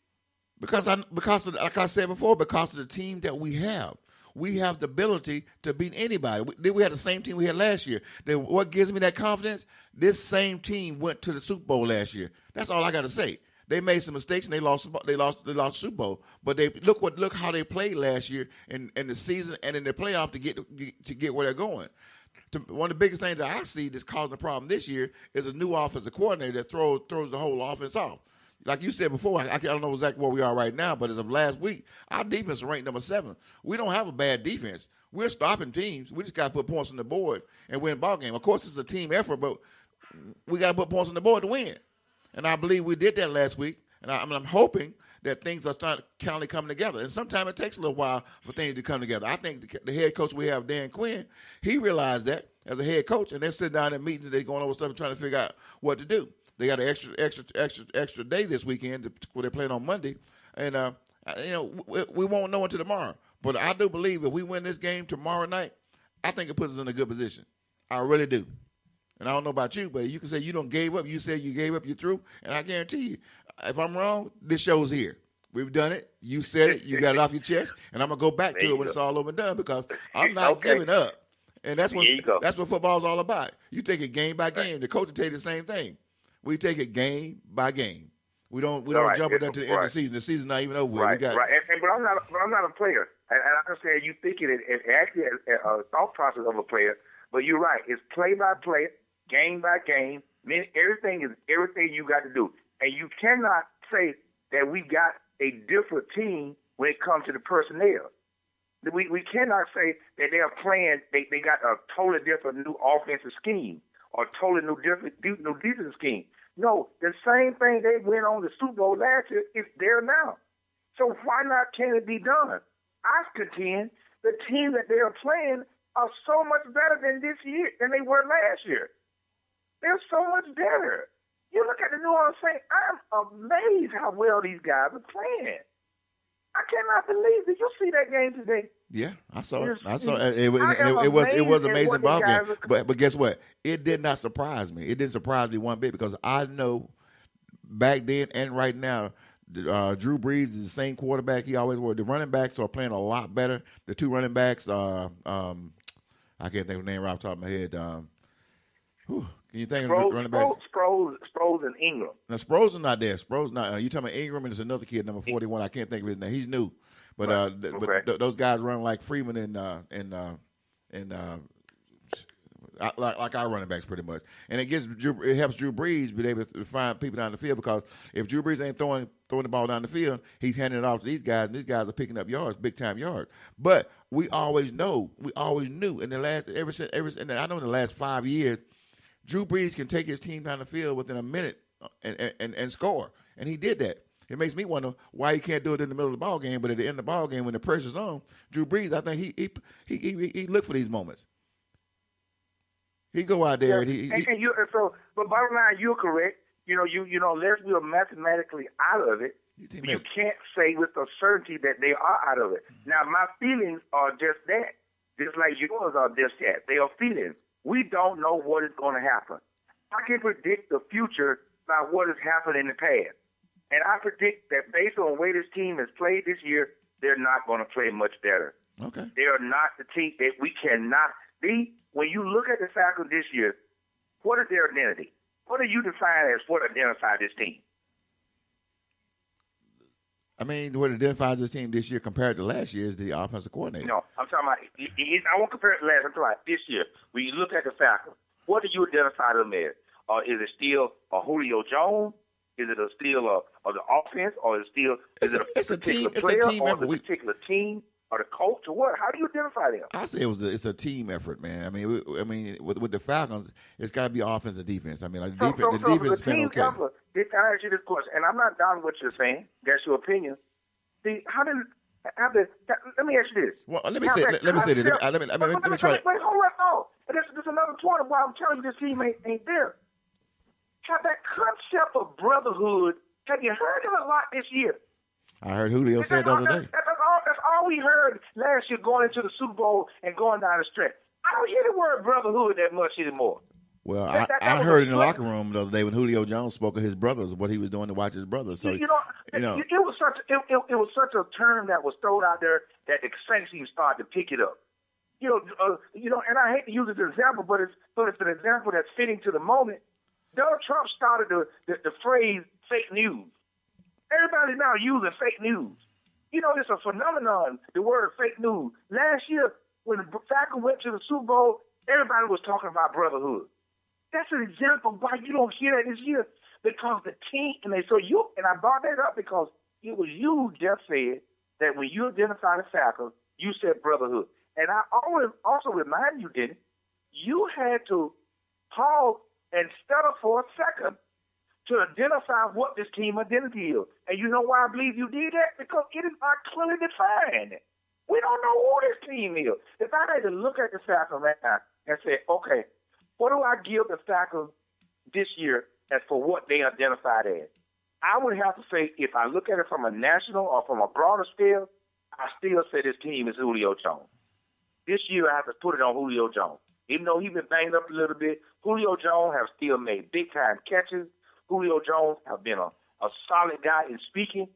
Because like I said before, because of the team that we have. We have the ability to beat anybody. We had the same team we had last year. Then what gives me that confidence? This same team went to the Super Bowl last year. That's all I got to say. They made some mistakes and they lost the Super Bowl. But look how they played last year in the season and in the playoff to get where they're going. One of the biggest things that I see that's causing the problem this year is a new offensive coordinator that throws the whole offense off. Like you said before, I don't know exactly where we are right now, but as of last week, our defense is ranked number 7. We don't have a bad defense. We're stopping teams. We just got to put points on the board and win ball game. Of course, it's a team effort, but we got to put points on the board to win. And I believe we did that last week, and I'm hoping that things are starting to kind of come together. And sometimes it takes a little while for things to come together. I think the head coach we have, Dan Quinn, he realized that as a head coach, and they're sitting down in meetings, they're going over stuff and trying to figure out what to do. They got an extra day this weekend where they're playing on Monday, and we won't know until tomorrow. But I do believe if we win this game tomorrow night, I think it puts us in a good position. I really do. And I don't know about you, but you can say you don't gave up. You said you gave up, you're through. And I guarantee you, if I'm wrong, this show's here. We've done it. You said it. You got it off your chest. And I'm going to go back to it when it's all over and done because I'm not giving up. And that's what football's all about. You take it game by game. The coach will tell you the same thing. We take it game by game. We don't jump it up to the end of the season. The season's not even over with. Right. But I'm not a player. And I understand you thinking it actually a thought process of a player. But you're right. It's play by play, game by game. Everything is everything you got to do. And you cannot say that we got a different team when it comes to the personnel. We cannot say that they are playing. They got a totally different new offensive scheme or totally new defensive scheme. No, the same thing they went on the Super Bowl last year is there now. So why not can it be done? I contend the team that they are playing are so much better than this year than they were last year. They're so much better. You look at the New Orleans Saints, I'm amazed how well these guys are playing. I cannot believe. Did you see that game today? Yeah, I saw it. It was an amazing ball game. But guess what? It did not surprise me. It didn't surprise me one bit because I know back then and right now, Drew Brees is the same quarterback he always was. The running backs are playing a lot better. The two running backs, I can't think of the name right off the top of my head. Can you think of running backs? Sproles and Ingram. Now, Sproles is not there. Sproles not. You talking about Ingram and there's another kid, number 41. I can't think of his name. He's new. But those guys run like Freeman and like our running backs pretty much. And it helps Drew Brees be able to find people down the field because if Drew Brees ain't throwing the ball down the field, he's handing it off to these guys, and these guys are picking up yards, big time yards. But we always knew in the last I know in the last 5 years, Drew Brees can take his team down the field within a minute and score, and he did that. It makes me wonder why he can't do it in the middle of the ball game, but at the end of the ball game when the pressure's on, Drew Brees, I think he look for these moments. He go out there but bottom line, you're correct. Unless we are mathematically out of it, you can't say with a certainty that they are out of it. Now, my feelings are just that, just like yours are just that. They are feelings. We don't know what is going to happen. I can predict the future by what has happened in the past. And I predict that based on the way this team has played this year, they're not going to play much better. Okay. They are not the team that we cannot be. When you look at the Falcons this year, what is their identity? What do you define as what identifies this team? I mean, what identifies this team this year compared to last year is the offensive coordinator. No, I'm talking about, I won't compare it to last, I'm talking about this year. When you look at the Falcons, what do you identify them as? Is it still a Julio Jones? Is it still the offense, or is it a particular player, it's a team or effort. a particular team, or the coach, or what? How do you identify them? I say it's a team effort, man. I mean, with the Falcons, it's got to be offense and defense. I mean, like the defense has been okay. Effort, I ask you this question, and I'm not down what you're saying. That's your opinion. See, let me ask you this. Well, let me say this. Let me try. Wait, hold up, no. This is another point of why I'm telling you this team ain't there. Have that concept of brotherhood, have you heard of it a lot this year? I heard Julio say it the other day. That's all we heard last year going into the Super Bowl and going down the stretch. I don't hear the word brotherhood that much anymore. Well, I heard in the locker room the other day when Julio Jones spoke of his brothers, what he was doing to watch his brothers. So it was such a term that was thrown out there that the Saints even started to pick it up. And I hate to use it as an example, but it's an example that's fitting to the moment. Donald Trump started the phrase fake news. Everybody's now using fake news. It's a phenomenon, the word fake news. Last year, when the Falcons went to the Super Bowl, everybody was talking about brotherhood. That's an example why you don't hear that this year, because the team, and I brought that up because it was you just said that when you identified the Falcons, you said brotherhood. And I always also remind you, didn't you had to pause and stutter for a second to identify what this team identity is. And you know why I believe you did that? Because it is not clearly defined. We don't know who this team is. If I had to look at the Falcons right now and say, okay, what do I give the Falcons this year as for what they identified as? I would have to say, if I look at it from a national or from a broader scale, I still say this team is Julio Jones. This year I have to put it on Julio Jones. Even though he's been banged up a little bit, Julio Jones has still made big-time catches. Julio Jones has been a solid guy in speaking.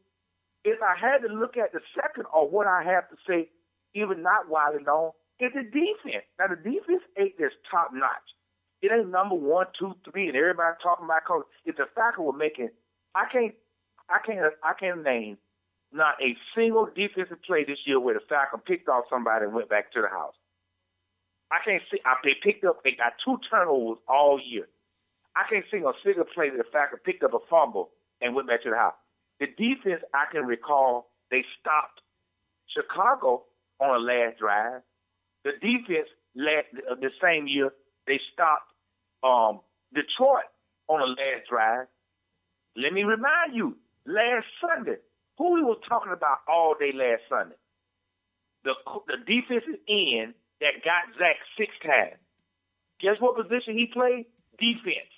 If I had to look at the second, or what I have to say, even not widely known, is the defense. Now, the defense ain't this top-notch. It ain't number 1, 2, 3, and everybody talking about coach. If the Falcons were making, I can't name not a single defensive play this year where the Falcons picked off somebody and went back to the house. I can't see. They got 2 turnovers all year. I can't see a single play that the Falcons picked up a fumble and went back to the house. The defense, I can recall, they stopped Chicago on a last drive. The defense, the same year, they stopped Detroit on a last drive. Let me remind you, last Sunday, who we was talking about all day last Sunday? The defensive end that got Zach 6 times. Guess what position he played? Defense.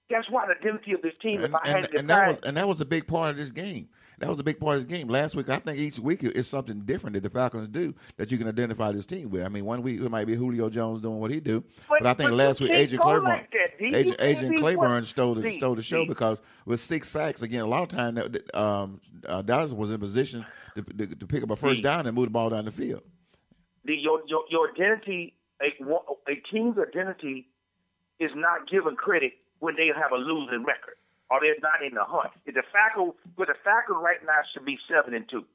That's why the identity of this team. And that was a big part of this game. That was a big part of this game. Last week, I think each week is something different that the Falcons do that you can identify this team with. I mean, one week it might be Julio Jones doing what he do, but I think last week Agent Claiborne stole the show because with 6 sacks, again, a lot of time Dallas was in position to pick up a first down and move the ball down the field. Your identity, a team's identity, is not given credit when they have a losing record or they're not in the hunt. The Falcons right now should be 7-2.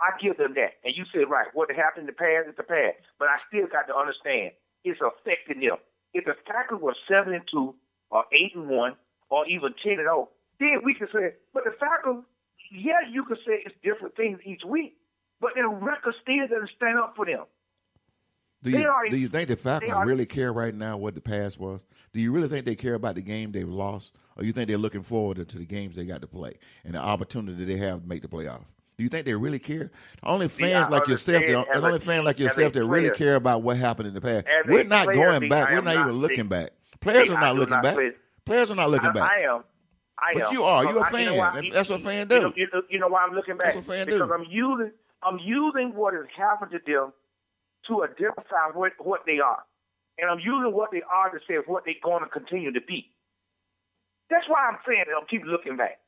I give them that. And you said, right, what happened in the past is the past. But I still got to understand it's affecting them. If the Falcons were 7-2 or 8-1 or even 10-0, then we could say, but the Falcons, yeah, you could say it's different things each week, but their record still doesn't stand up for them. Do you think the Falcons really care right now what the past was? Do you really think they care about the game they've lost? Or you think they're looking forward to the games they got to play and the opportunity they have to make the playoffs? Do you think they really care? Only fans like yourself that really care about what happened in the past. We're not going back. We're not even looking back. Players are not looking back. Players are not looking back. I am. But you are. You're a fan. That's what fans do. You know why I'm looking back? That's what fans do. Because I'm using what has happened to them to identify what they are. And I'm using what they are to say what they're going to continue to be. That's why I'm saying that I'll keep looking back.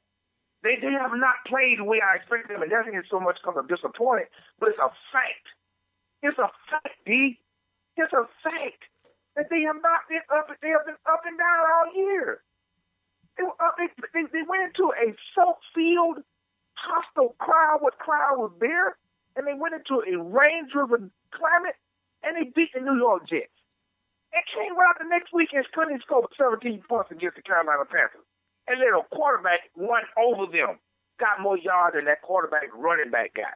They have not played the way I expected them, and that ain't so much because I'm disappointed, but it's a fact. It's a fact, D. It's a fact that they have not been up. They have been up and down all year. They went into a self-filled, hostile crowd. What crowd was there? And they went into a rain-driven climate, and they beat the New York Jets. And came out the next week and couldn't score 17 points against the Carolina Panthers. and let a quarterback run over them. Got more yards than that quarterback running back got.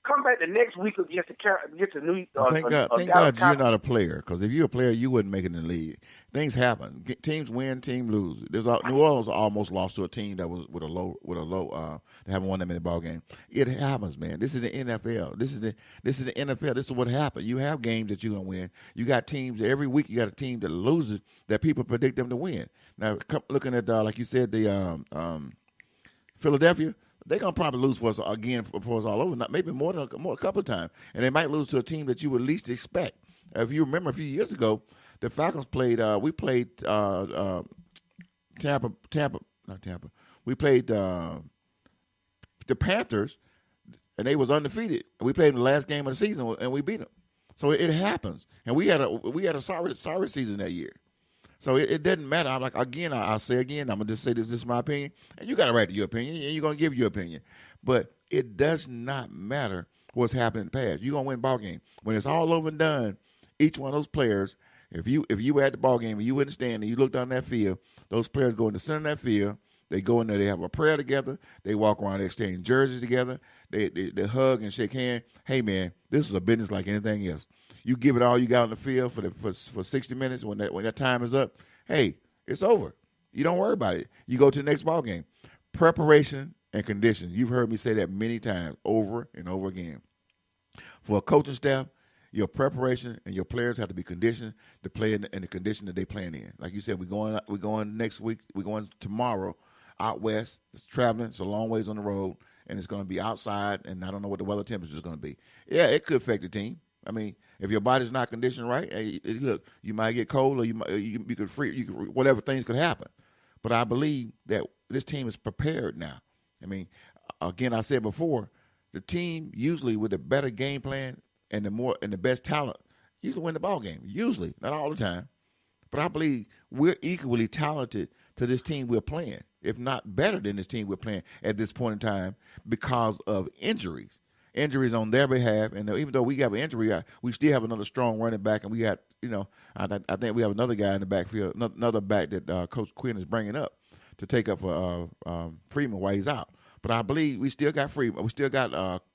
Come back the next week against the New Thank God you're not a player, because if you're a player, you wouldn't make it in the league. Things happen. Teams win, teams lose. New Orleans almost lost to a team that was with a low. They haven't won that many ball games. It happens, man. This is the NFL. This is the NFL. This is what happens. You have games that you're gonna win. You got teams every week. You got a team that loses that people predict them to win. Now, looking at like you said, the Philadelphia. They're gonna probably lose for us again before it's all over. Not maybe more a couple of times, and they might lose to a team that you would least expect. If you remember, a few years ago, the Falcons played. We played Tampa. Not Tampa. We played the Panthers, and they was undefeated. We played in the last game of the season, and we beat them. So it happens, and we had a sorry season that year. So it doesn't matter. I'm like, again, I'll say again, I'm going to just say this is my opinion, and you got a right to your opinion, and you're going to give your opinion. But it does not matter what's happened in the past. You're going to win ball game. When it's all over and done, each one of those players, if you were at the ball game and you wouldn't stand and you looked on that field, those players go in the center of that field, they go in there, they have a prayer together, they walk around, they exchange jerseys together, they hug and shake hands. Hey, man, this is a business like anything else. You give it all you got on the field for 60 minutes. When that time is up, hey, it's over. You don't worry about it. You go to the next ball game. Preparation and condition. You've heard me say that many times, over and over again. For a coaching staff, your preparation and your players have to be conditioned to play in the condition that they're playing in. Like you said, we're going next week. We're going tomorrow out west. It's traveling. It's a long ways on the road, and it's going to be outside. And I don't know what the weather temperature is going to be. Yeah, it could affect the team. I mean, if your body's not conditioned right, hey, look, you might get cold, or you could freeze, whatever things could happen. But I believe that this team is prepared now. I mean, again, I said before, the team usually with a better game plan and the best talent usually win the ball game. Usually, not all the time, but I believe we're equally talented to this team we're playing, if not better than this team we're playing at this point in time because of injuries. Injuries on their behalf, and even though we have an injury, we still have another strong running back, and we got, I think we have another guy in the backfield, another back that Coach Quinn is bringing up to take up for Freeman while he's out. But I believe we still got Freeman, we still got Sanu,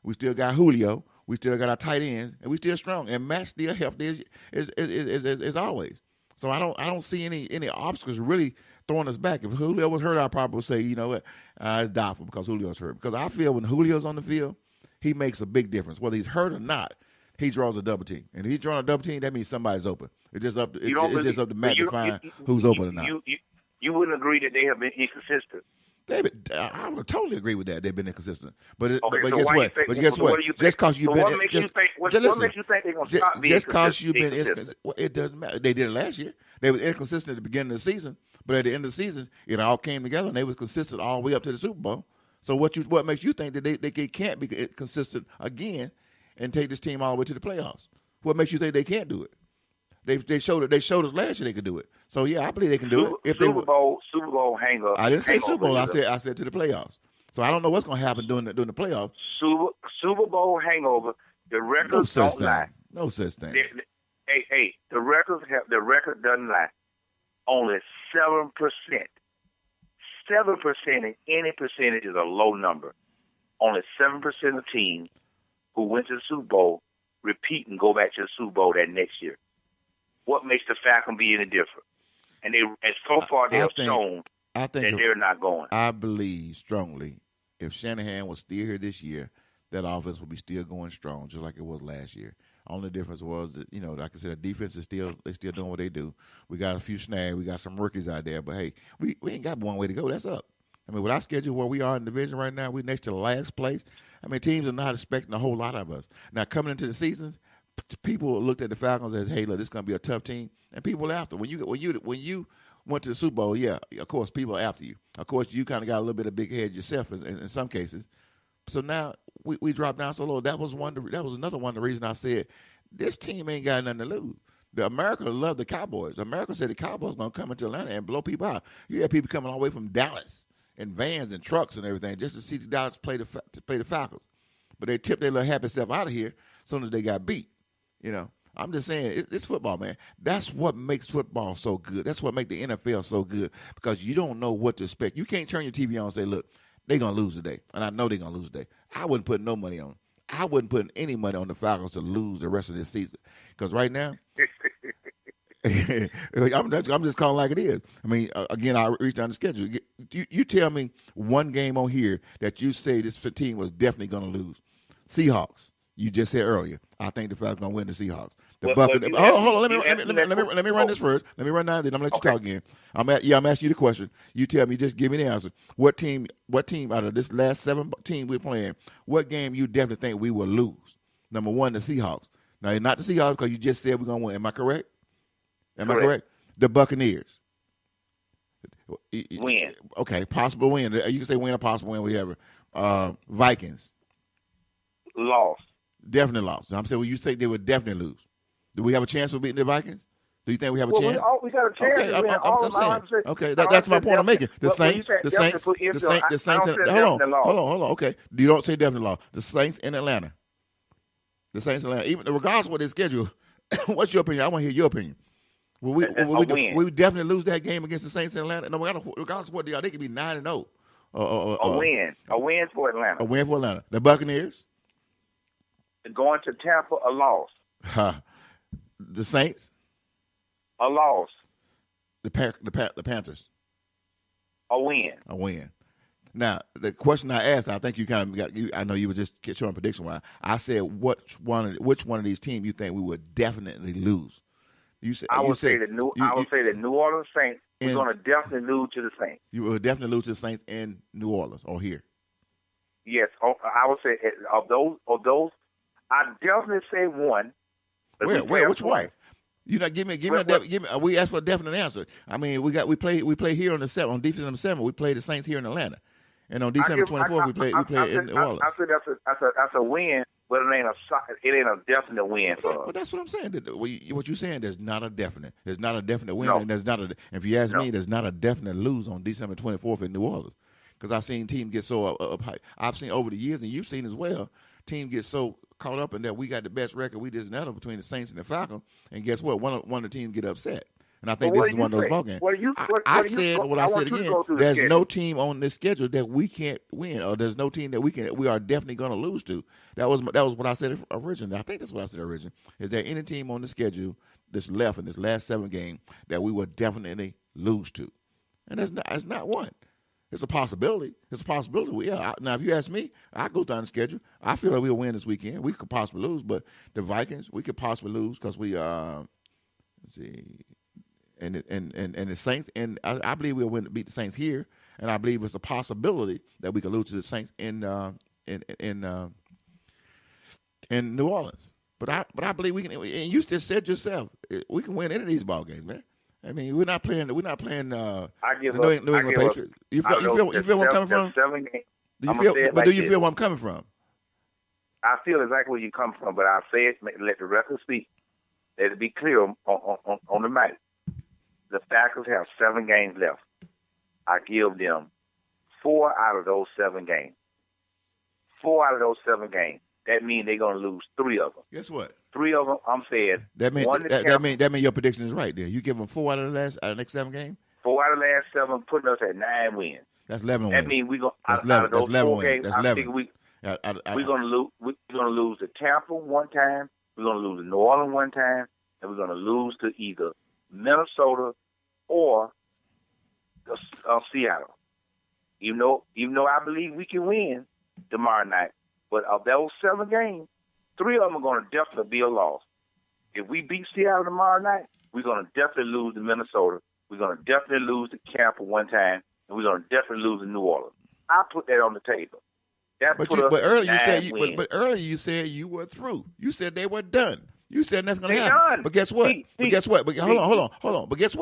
we still got Julio, we still got our tight ends, and we still strong, and Matt's still healthy as always. So I don't see any obstacles really throwing us back. If Julio was hurt, I probably would say, you know what, it's doubtful because Julio's hurt. Because I feel when Julio's on the field, he makes a big difference. Whether he's hurt or not, he draws a double team. And if he's drawing a double team, that means somebody's open. It's just up to Matt to find who's open or not. You wouldn't agree that they have been inconsistent? David, I would totally agree with that. They've been inconsistent. But guess what? Just because you've been, what makes you think they're going to stop being just because you've been inconsistent? It doesn't matter. They did it last year. They were inconsistent at the beginning of the season, but at the end of the season, it all came together and they were consistent all the way up to the Super Bowl. So what makes you think that they can't be consistent again and take this team all the way to the playoffs? What makes you think they can't do it? They showed us last year they could do it. So yeah, I believe they can do it. Super Bowl hang up. I didn't say Super Bowl. I said to the playoffs. So I don't know what's going to happen during the playoffs. Super Bowl hangover. The records don't lie. No such thing. Hey, the record doesn't lie. Only 7%. 7% in any percentage is a low number. Only 7% of teams who went to the Super Bowl repeat and go back to the Super Bowl that next year. What makes the Falcons be any different? And so far they have shown that they're not going. I believe strongly if Shanahan was still here this year, that offense would be still going strong, just like it was last year. Only difference was that, like I said, the defense is still doing what they do. We got a few snags. We got some rookies out there. But, hey, we ain't got one way to go. That's up. I mean, with our schedule where we are in the division right now, we're next to the last place. I mean, teams are not expecting a whole lot of us. Now, coming into the season, people looked at the Falcons as, hey, look, this is going to be a tough team. And people after. When you went to the Super Bowl, yeah, of course, people are after you. Of course, you kind of got a little bit of big head yourself in some cases. So now we dropped down so low. That was another one of the reasons I said this team ain't got nothing to lose. America loved the Cowboys. America said the Cowboys going to come into Atlanta and blow people out. You had people coming all the way from Dallas in vans and trucks and everything just to see the Dallas play the Falcons. But they tipped their little happy self out of here as soon as they got beat. I'm just saying, it's football, man. That's what makes football so good. That's what makes the NFL so good because you don't know what to expect. You can't turn your TV on and say, look, they're going to lose today. And I know they're going to lose today. I wouldn't put no money on them. I wouldn't put any money on the Falcons to lose the rest of this season because right now, I'm just calling like it is. I mean, again, I reached down the schedule. You tell me one game on here that you say this team was definitely going to lose. Seahawks. You just said earlier. I think the Falcons going to win the Seahawks. The Buccaneers. Hold on. Let me run this first. Let me run down. Then I'm gonna let you talk again. I'm asking you the question. You tell me. Just give me the answer. What team out of this last 7 teams we're playing? What game you definitely think we will lose? Number one, the Seahawks. Now, not the Seahawks because you just said we're gonna win. Am I correct? Am I correct? The Buccaneers. Win. Okay, possible win. You can say win or possible win, whatever. Vikings. Lost. Definitely lost. I'm saying, well, you say they would definitely lose. Do we have a chance of beating the Vikings? Do you think we have a chance? We got a chance. Okay, I'm saying. Okay, that's my point I'm making. The Saints. Hold on. Okay, you don't say definitely lost. The Saints in Atlanta. Even regardless of what they schedule, what's your opinion? I want to hear your opinion. Will we definitely lose that game against the Saints in Atlanta? No, regardless of what they are, they could be 9-0. A win for Atlanta. A win for Atlanta. The Buccaneers. Going to Tampa, a loss. The Saints. A loss. The Panthers. A win. A win. Now, the question I asked, I think you kind of got. I know you were just showing prediction wise. I said, which one of these teams you think we would definitely lose? You said I would say the New Orleans Saints. We're going to definitely lose to the Saints. You will definitely lose to the Saints in New Orleans or here. Yes, I would say of those, I definitely say one. Where? Which one? You know, give me. We asked for a definite answer. I mean, we play here on December 7th. We play the Saints here in Atlanta, and on December 24th we play in New Orleans. I said that's a win, but it ain't a definite win for us. But that's what I'm saying. What you're saying, there's not a definite. There's not a definite win, and there's not a. If you ask me, there's not a definite lose on December 24th in New Orleans, because I've seen teams get so up high. I've seen over the years, and you've seen as well. Teams get so caught up in that we got the best record. We just nettled between the Saints and the Falcons, and guess what? One of the teams get upset, and I think this is one of those ball games. I said again. There's no team on this schedule that we can't win, or there's no team that we are definitely going to lose to. That was what I said originally. I think that's what I said originally. Is there any team on the schedule that's left in this last 7 game that we will definitely lose to? And that's not one. It's a possibility. Yeah. Now, if you ask me, I go down the schedule. I feel like we'll win this weekend. We could possibly lose, but the Vikings, we could possibly lose because we let's see, and the Saints, and I believe we'll beat the Saints here, and I believe it's a possibility that we could lose to the Saints in New Orleans. But I believe we can. And you just said yourself, we can win any of these ball games, man. I mean, we're not playing. New England Patriots. You feel where I'm coming from? Do you feel where I'm coming from? I feel exactly where you come from, but I say it. Let the record speak. Let it be clear on the mic. The Falcons have 7 games left. I give them 4 out of those 7 games. 4 out of those 7 games. That means they're going to lose 3 of them. Guess what? 3 of them, I'm saying. That means your prediction is right there. You give them 4 out of the next 7 games? 4 out of the last 7, putting us at 9 wins. That's 11 wins. That means we're going to, out of those 4 games, I think we're going to lose to Tampa one time, we're going to lose to New Orleans one time, and we're going to lose to either Minnesota or Seattle. Even though I believe we can win tomorrow night, but of those 7 games, 3 of them are going to definitely be a loss. If we beat Seattle tomorrow night, we're going to definitely lose to Minnesota. We're going to definitely lose to Tampa one time, and we're going to definitely lose to New Orleans. I put that on the table. But earlier you said you were through. You said they were done. You said nothing's going to happen. Done. But guess what? Hold on. But guess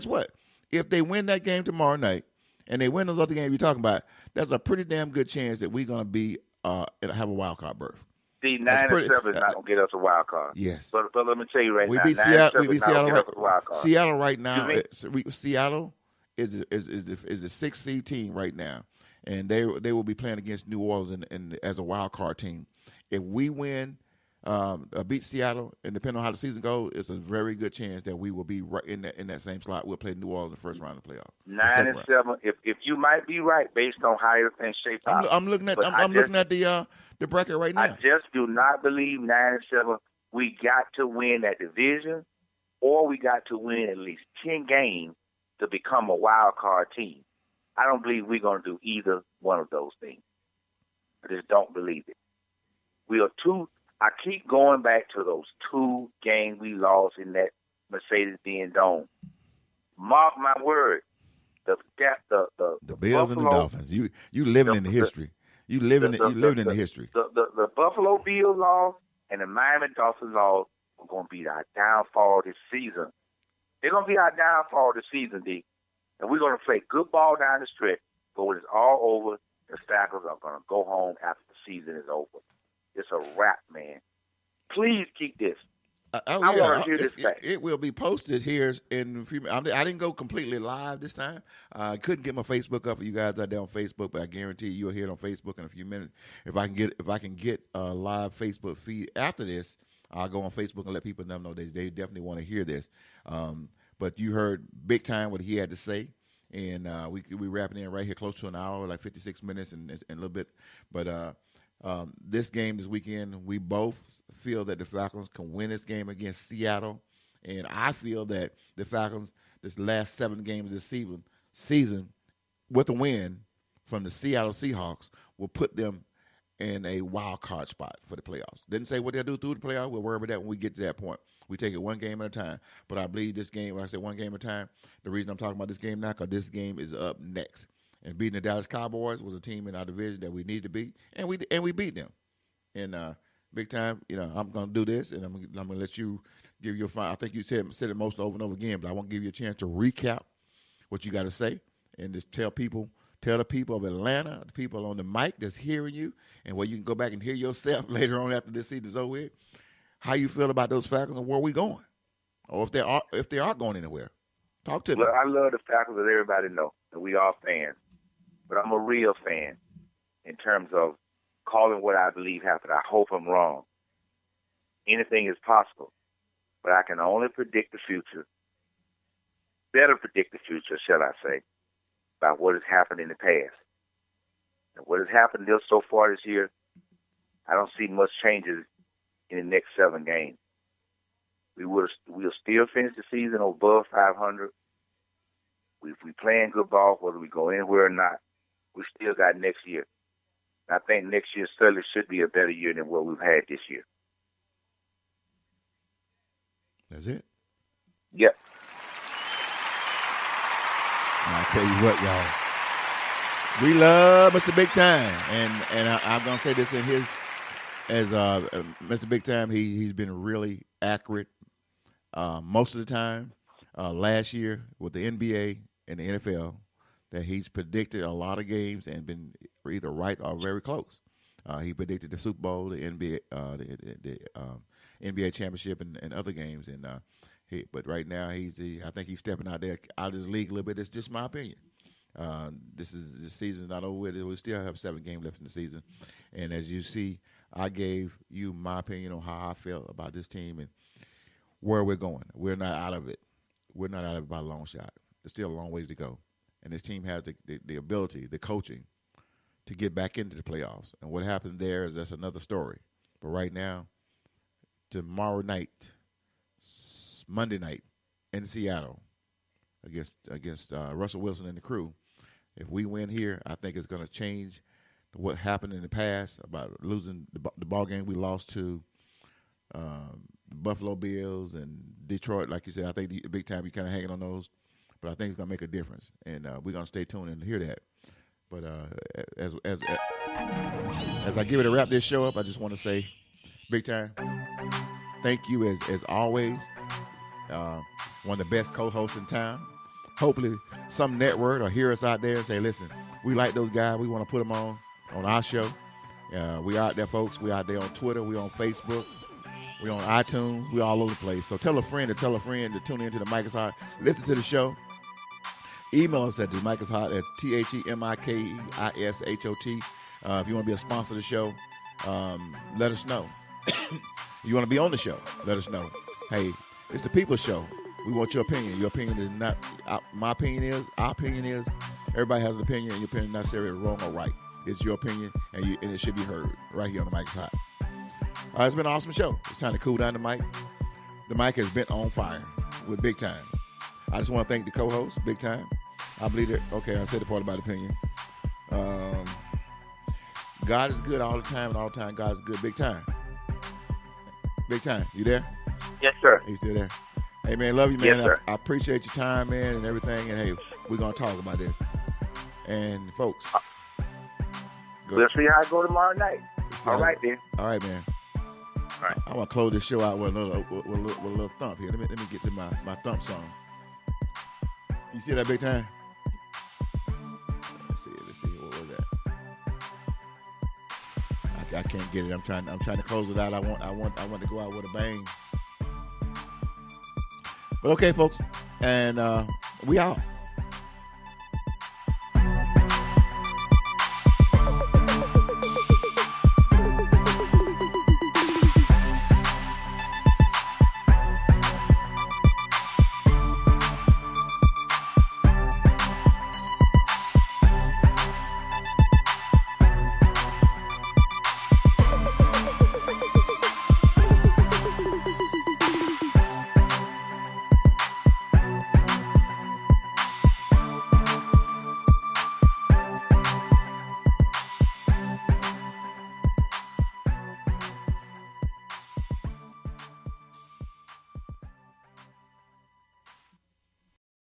what? If they win that game tomorrow night and they win those other games you're talking about, there's a pretty damn good chance that we're going to be have a wild card berth. See, 9-7 is not going to get us a wild card. Yes. But let me tell you right now, we beat Seattle right. Seattle right now. Seattle is the 6th seed team right now, and they will be playing against New Orleans as a wild card team. If we win beat Seattle, and depending on how the season goes, it's a very good chance that we will be right in that same slot. We'll play New Orleans in the first round of the playoff. 9-7. If you might be right based on how everything shaped out. I'm looking at the bracket right now. I just do not believe 9-7. We got to win that division, or we got to win at least 10 games to become a wild card team. I don't believe we're going to do either one of those things. I just don't believe it. We are too. I keep going back to those 2 games we lost in that Mercedes-Benz Dome. Mark my word. The Bills and the Dolphins. You living in the history. You living in the history. The Buffalo Bills loss and the Miami Dolphins loss are going to be our downfall this season. They're going to be our downfall this season, D. And we're going to play good ball down the stretch. But when it's all over, the Falcons are going to go home after the season is over. It's a wrap, man. Please keep this. I want to hear this back. It will be posted here in a few minutes. I didn't go completely live this time. I couldn't get my Facebook up for you guys out there on Facebook, but I guarantee you'll hear it on Facebook in a few minutes. If I can get a live Facebook feed after this, I'll go on Facebook and let people know they definitely want to hear this. But you heard big time what he had to say, and we wrapping in right here close to an hour, like 56 minutes and a little bit. But this game this weekend, we both feel that the Falcons can win this game against Seattle, and I feel that the Falcons, this last 7 games this season, with a win from the Seattle Seahawks, will put them in a wild card spot for the playoffs. Didn't say what they'll do through the playoffs. We'll worry about that when we get to that point. We take it one game at a time. But I believe this game, when I say one game at a time, the reason I'm talking about this game now, because this game is up next. And beating the Dallas Cowboys was a team in our division that we need to beat, and we beat them. And big time, I'm going to do this, and I'm going to let you give your final. I think you said it most over and over again, but I want to give you a chance to recap what you got to say and just tell the people of Atlanta, the people on the mic that's hearing you, and where you can go back and hear yourself later on after this season's over with, how you feel about those Falcons and where we going, or if they are going anywhere. Talk to me. Look, I love the Falcons, as everybody know, and we are fans. But I'm a real fan in terms of calling what I believe happened. I hope I'm wrong. Anything is possible. But I can only predict the future, better predict the future, shall I say, by what has happened in the past. And what has happened so far this year, I don't see much changes in the next 7 games. We'll still finish the season above 500. If we playing good ball, whether we go anywhere or not, we still got next year. And I think next year certainly should be a better year than what we've had this year. That's it? Yep. I'll tell you what, y'all. We love Mr. Big Time. And I'm going to say this as Mr. Big Time, he's been really accurate most of the time. Last year with the NBA and the NFL, that he's predicted a lot of games and been either right or very close. He predicted the Super Bowl, the NBA, the NBA championship, and other games. And but right now I think he's stepping out of his league a little bit. It's just my opinion. This season's not over with. We still have 7 games left in the season, and as you see, I gave you my opinion on how I felt about this team and where we're going. We're not out of it. We're not out of it by a long shot. There's still a long ways to go. And this team has the ability, the coaching, to get back into the playoffs. And what happens there that's another story. But right now, tomorrow night, Monday night, in Seattle, against Russell Wilson and the crew, if we win here, I think it's going to change what happened in the past about losing the ball game we lost to Buffalo Bills and Detroit. Like you said, I think the big time you kind of hanging on those. But I think it's going to make a difference, and we're going to stay tuned and hear that. But as I get ready to wrap this show up, I just want to say, Big Time, thank you as always. One of the best co-hosts in town. Hopefully some network will hear us out there and say, listen, we like those guys. We want to put them on our show. We out there, folks. We out there on Twitter. We on Facebook. We on iTunes. We all over the place. So tell a friend to tune into the Mike is Hot. Listen to the show. Email us at the Mike is Hot at TheMikeisHot. If you want to be a sponsor of the show, let us know. You want to be on the show? Let us know. Hey, it's the People's Show. We want your opinion. Your opinion is not, my opinion is, our opinion is, everybody has an opinion, and your opinion is not necessarily wrong or right. It's your opinion, and it should be heard right here on the Mic is Hot. All right, it's been an awesome show. It's time to cool down the mic. The mic has been on fire with Big Time. I just want to thank the co-host, Big Time. I believe it. Okay, I said the part about opinion. God is good all the time, and all the time God is good. Big Time. Big Time, you there? Yes, sir. You still there? Hey, man, love you, man. Yes, sir. I appreciate your time, man, and everything. And, hey, we're going to talk about this. And, folks. We'll see how it go tomorrow night. All right, then. All right, man. All right. I want to close this show out with a little thump here. Let me get to my thump song. You see that, Big Time? Let's see. What was that? I can't get it. I'm trying to close it out. I want to go out with a bang. But okay, folks, and we out.